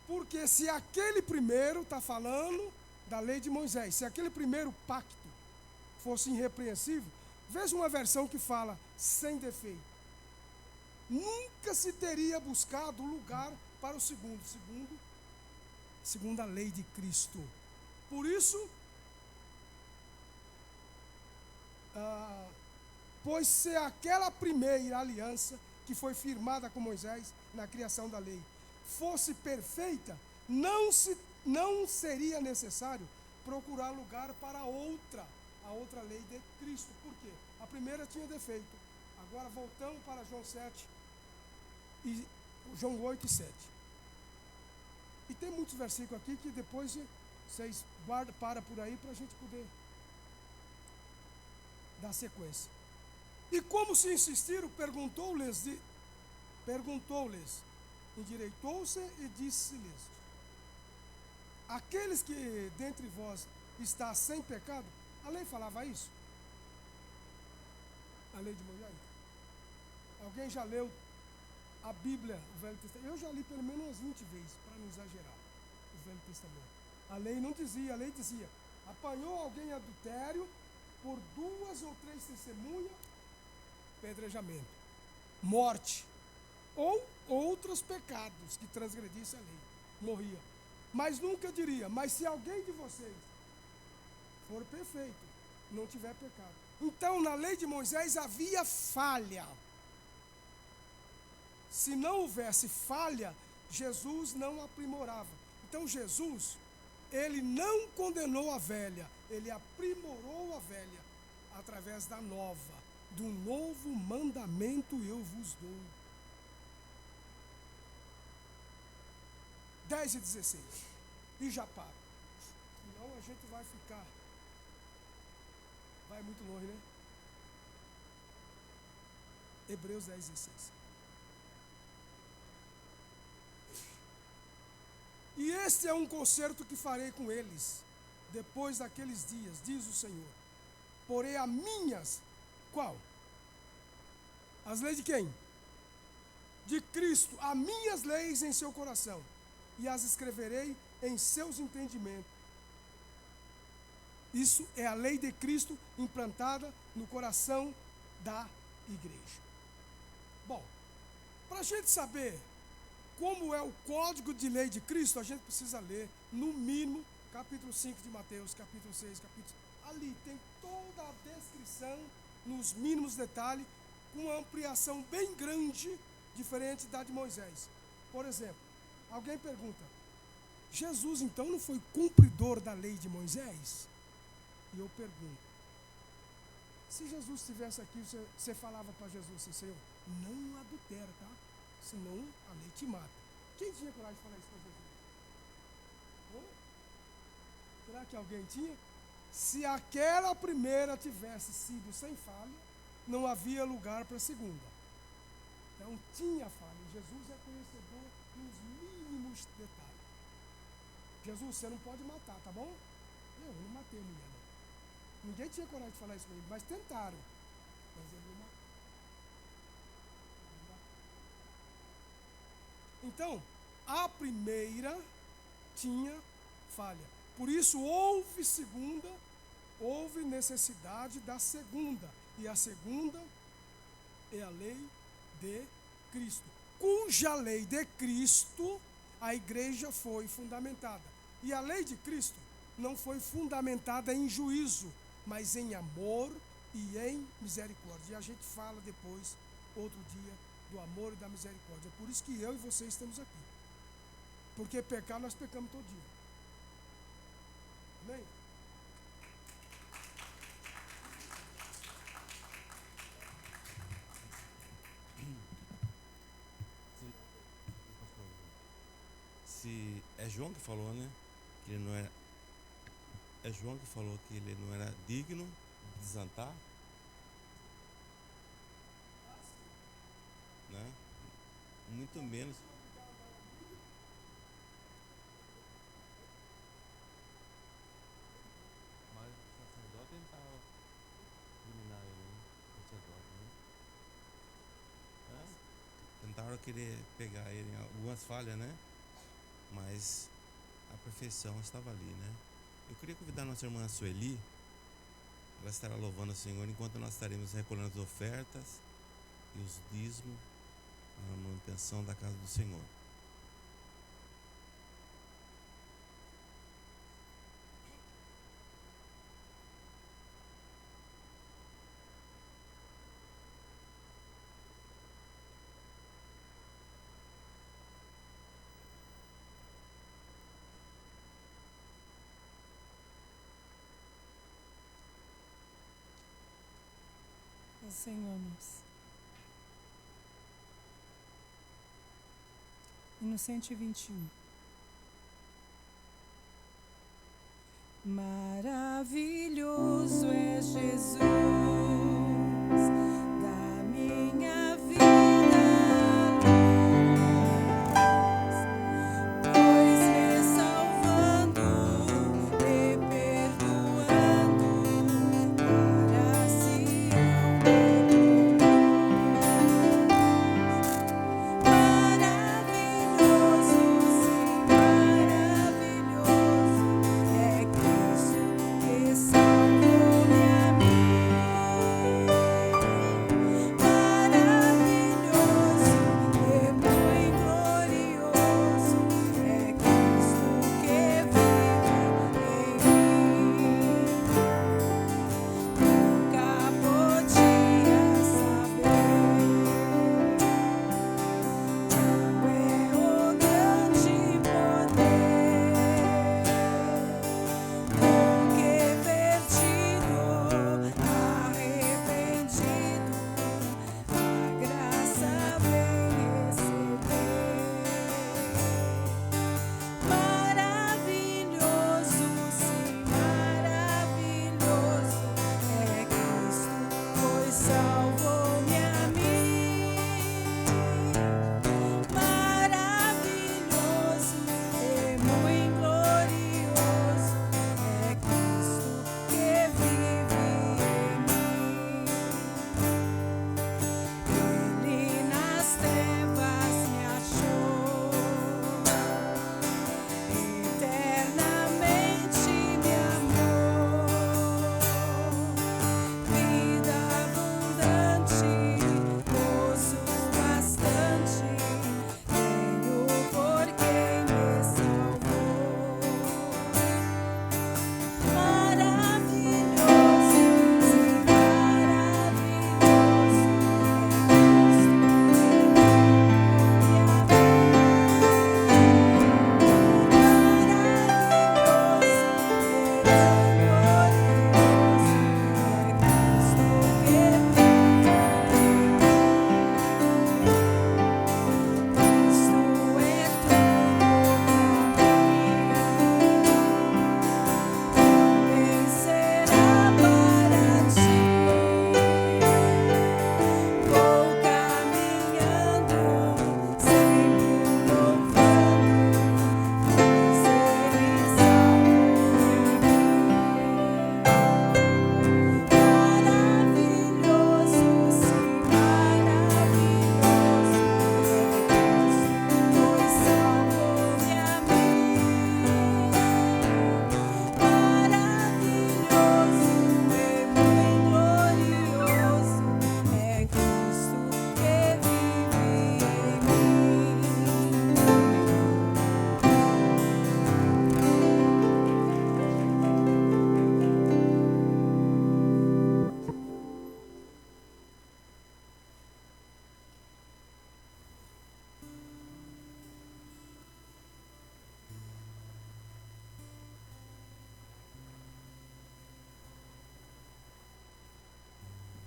Porque se aquele primeiro, está falando da lei de Moisés, se aquele primeiro pacto fosse irrepreensível, veja uma versão que fala sem defeito. Nunca se teria buscado lugar para o segundo, segundo a lei de Cristo. Por isso, pois se aquela primeira aliança que foi firmada com Moisés na criação da lei fosse perfeita, não seria necessário procurar lugar para a outra lei de Cristo. Por quê? A primeira tinha defeito. Agora voltamos para João 7 e João 8 e 7. E tem muitos versículos aqui que depois vocês para por aí para a gente poder dar sequência. E como se insistiram, perguntou-lhes, endireitou-se e disse-lhes: aqueles que dentre vós está sem pecado, a lei falava isso? A lei de Moisés? Alguém já leu a Bíblia, o Velho Testamento? Eu já li pelo menos umas 20 vezes, para não exagerar, o Velho Testamento. A lei não dizia, a lei dizia: apanhou alguém em adultério, por 2 ou 3 testemunhas, apedrejamento, morte, ou outros pecados que transgredisse a lei, morria. Mas nunca diria: mas se alguém de vocês for perfeito, não tiver pecado. Então, na lei de Moisés havia falha. Se não houvesse falha, Jesus não aprimorava. Então, Jesus, ele não condenou a velha, ele aprimorou a velha através da nova. Do novo mandamento eu vos dou. 10 e 16. E já paro. Senão a gente vai ficar. Vai muito longe, né? Hebreus 10 e 16. E este é um concerto que farei com eles, depois daqueles dias, diz o Senhor. Porém a minhas, qual? As leis de quem? De Cristo, as minhas leis em seu coração, e as escreverei em seus entendimentos. Isso é a lei de Cristo implantada no coração da igreja. Bom, para a gente saber como é o código de lei de Cristo, a gente precisa ler, no mínimo, capítulo 5 de Mateus, capítulo 6, capítulo... Ali tem toda a descrição, nos mínimos detalhes, com uma ampliação bem grande, diferente da de Moisés. Por exemplo, alguém pergunta: Jesus então não foi cumpridor da lei de Moisés? E eu pergunto: se Jesus estivesse aqui, você falava para Jesus assim: Senhor, não adultera, tá? Senão a lei te mata. Quem tinha coragem de falar isso para Jesus? Será que alguém tinha? Se aquela primeira tivesse sido sem falha, não havia lugar para a segunda. Então tinha falha. Jesus é conhecedor dos mínimos detalhes. Jesus, você não pode matar, tá bom? Eu não matei a mulher, não. Ninguém tinha coragem de falar isso para ele, mas tentaram. Mas ele não matou. Então, a primeira tinha falha. Por isso houve necessidade da segunda. E a segunda é a lei de Cristo, cuja lei de Cristo a igreja foi fundamentada. E a lei de Cristo não foi fundamentada em juízo, mas em amor e em misericórdia. E a gente fala depois, outro dia, do amor e da misericórdia. É por isso que eu e você estamos aqui. Porque pecar, nós pecamos todo dia. Amém? Se é João que falou, né? Que ele não era. É João que falou que ele não era digno de desantar, né? Muito menos. Mas o sacerdote tentava dominar ele, né? O sacerdote, né? Tentaram querer pegar ele em algumas falhas, né? Mas a perfeição estava ali, né? Eu queria convidar nossa irmã Sueli. Ela estará louvando o Senhor enquanto nós estaremos recolhendo as ofertas e os dízimos para a manutenção da casa do Senhor. Ao Senhor nosso. E no 121. Maravilhoso é Jesus, da minha vida, pois me salvando, me perdoando, para Sião me conduz. Maravilhoso, sim, maravilhoso é Cristo que salvou-me a mim.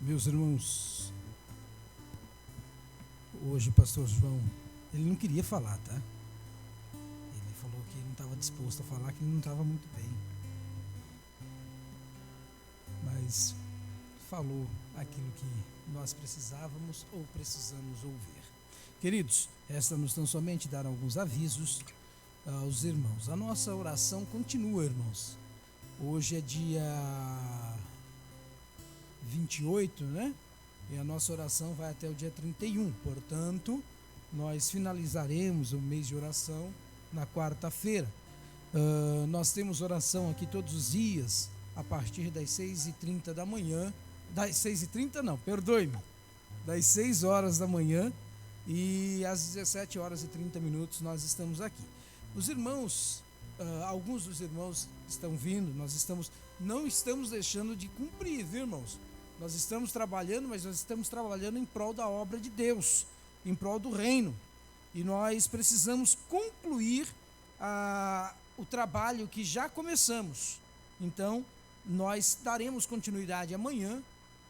Meus irmãos, hoje o pastor João, ele não queria falar, tá? Ele falou que ele não estava disposto a falar, que ele não estava muito bem. Mas falou aquilo que nós precisávamos ou precisamos ouvir. Queridos, resta-nos tão somente dar alguns avisos aos irmãos. A nossa oração continua, irmãos. Hoje é dia 28, né? E a nossa oração vai até o dia 31. Portanto, nós finalizaremos o mês de oração na quarta-feira. Nós temos oração aqui todos os dias, a partir das 6h30 da manhã. Das 6h30 não, perdoe-me. Das 6 horas da manhã e às 17h30 nós estamos aqui. Os irmãos, alguns dos irmãos estão vindo, não estamos deixando de cumprir, viu, irmãos? Nós estamos trabalhando, mas nós estamos trabalhando em prol da obra de Deus, em prol do reino. E nós precisamos concluir o trabalho que já começamos. Então, nós daremos continuidade amanhã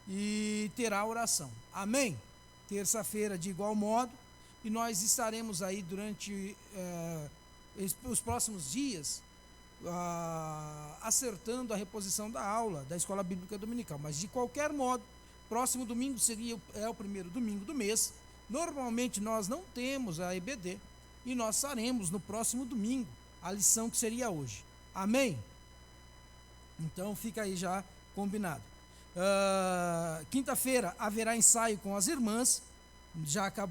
e terá oração. Amém? Terça-feira, de igual modo, e nós estaremos aí durante os próximos dias acertando a reposição da aula da Escola Bíblica Dominical. Mas, de qualquer modo, próximo domingo é o primeiro domingo do mês. Normalmente nós não temos a EBD e nós faremos no próximo domingo a lição que seria hoje. Amém? Então fica aí já combinado. Quinta-feira haverá ensaio com as irmãs,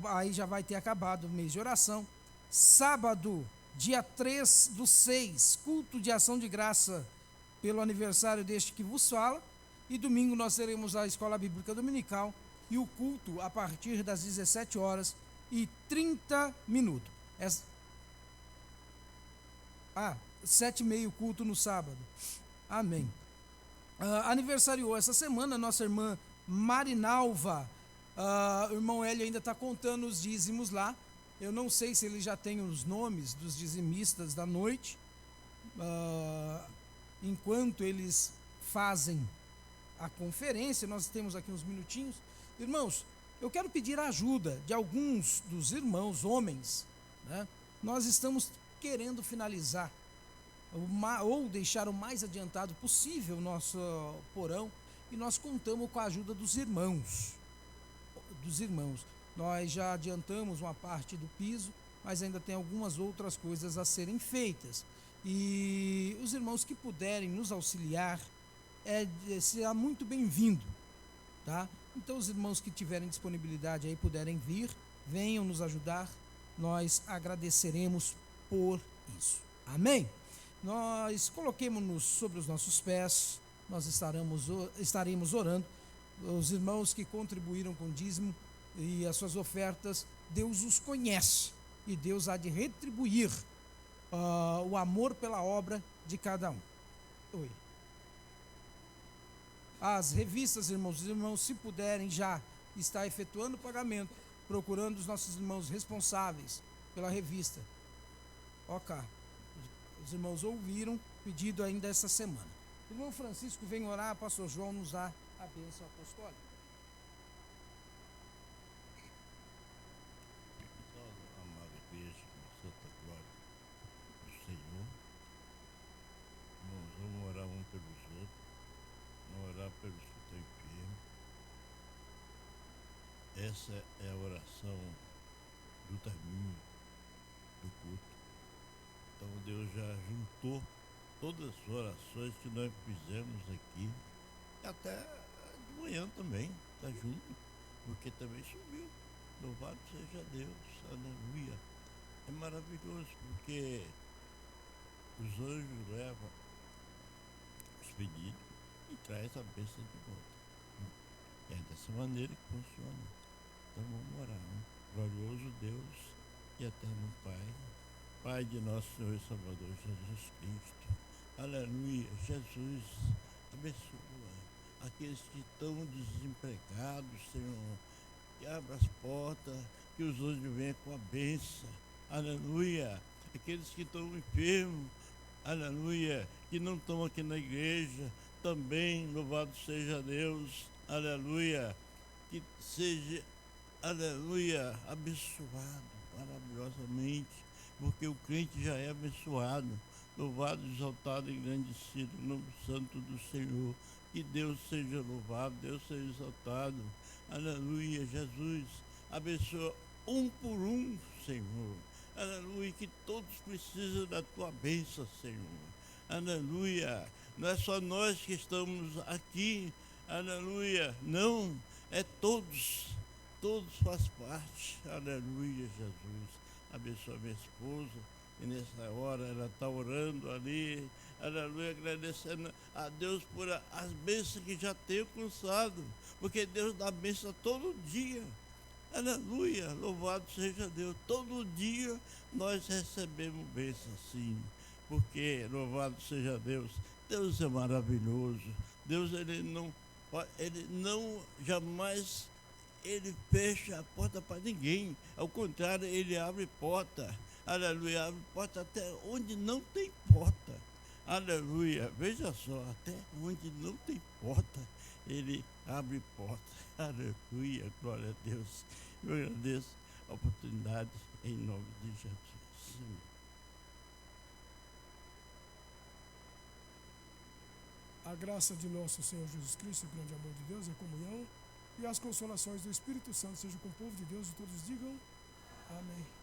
aí já vai ter acabado o mês de oração. Sábado, dia 3/6, culto de ação de graça pelo aniversário deste que vos fala. E domingo nós teremos a Escola Bíblica Dominical e o culto a partir das 17h30. 7h30 o culto no sábado. Amém. Aniversariou essa semana nossa irmã Marinalva. O irmão Hélio ainda está contando os dízimos lá. Eu não sei se ele já tem os nomes dos dizimistas da noite. Enquanto eles fazem a conferência, nós temos aqui uns minutinhos. Irmãos, eu quero pedir a ajuda de alguns dos irmãos, homens, né? Nós estamos querendo finalizar ou deixar o mais adiantado possível o nosso porão, e nós contamos com a ajuda dos irmãos. Nós já adiantamos uma parte do piso, mas ainda tem algumas outras coisas a serem feitas. E os irmãos que puderem nos auxiliar, será muito bem-vindo, tá? Então, os irmãos que tiverem disponibilidade aí, puderem vir, venham nos ajudar, nós agradeceremos por isso. Amém? Nós coloquemos-nos sobre os nossos pés, nós estaremos orando. Os irmãos que contribuíram com o dízimo e as suas ofertas, Deus os conhece e Deus há de retribuir o amor pela obra de cada um. Oi. As revistas, irmãos, os irmãos, se puderem já estar efetuando o pagamento, procurando os nossos irmãos responsáveis pela revista. Ok. Os irmãos ouviram pedido ainda essa semana. O irmão Francisco vem orar, pastor João nos dá a bênção apostólica. Amada igreja, Santa Glória do Senhor, nós vamos orar um pelos outros, vamos orar pelos que estão enfermos. Essa é a oração do término do culto. Então Deus já juntou todas as orações que nós fizemos aqui, até de manhã também, está junto, porque também subiu. Louvado seja Deus, aleluia. É maravilhoso, porque os anjos levam os pedidos e traz a bênção de volta. É dessa maneira que funciona. Então vamos orar, né? Glorioso Deus e eterno Pai, Pai de nosso Senhor e Salvador Jesus Cristo. Aleluia. Jesus, abençoa aqueles que estão desempregados, Senhor. Que abra as portas, que os anjos venham com a bênção. Aleluia. Aqueles que estão enfermos, aleluia, que não estão aqui na igreja, também, louvado seja Deus. aleluia, que seja, aleluia, abençoado maravilhosamente, porque o crente já é abençoado. Louvado, exaltado e engrandecido o nome santo do Senhor. Que Deus seja louvado, Deus seja exaltado. Aleluia, Jesus. Abençoa um por um, Senhor. Aleluia, que todos precisam da tua bênção, Senhor. Aleluia. Não é só nós que estamos aqui. Aleluia. Não, é todos. Todos fazem parte. Aleluia, Jesus. Abençoa minha esposa. E nessa hora ela está orando ali, aleluia, agradecendo a Deus por as bênçãos que já tem alcançado, porque Deus dá bênção todo dia, aleluia, louvado seja Deus, todo dia nós recebemos bênção sim, porque louvado seja Deus, Deus é maravilhoso, Deus ele não jamais ele fecha a porta para ninguém, ao contrário, ele abre porta. Aleluia, abre porta até onde não tem porta. Aleluia, veja só, até onde não tem porta, ele abre porta. Aleluia, glória a Deus. Eu agradeço a oportunidade em nome de Jesus. A graça de nosso Senhor Jesus Cristo, o grande amor de Deus, a comunhão e as consolações do Espírito Santo sejam com o povo de Deus e todos digam amém.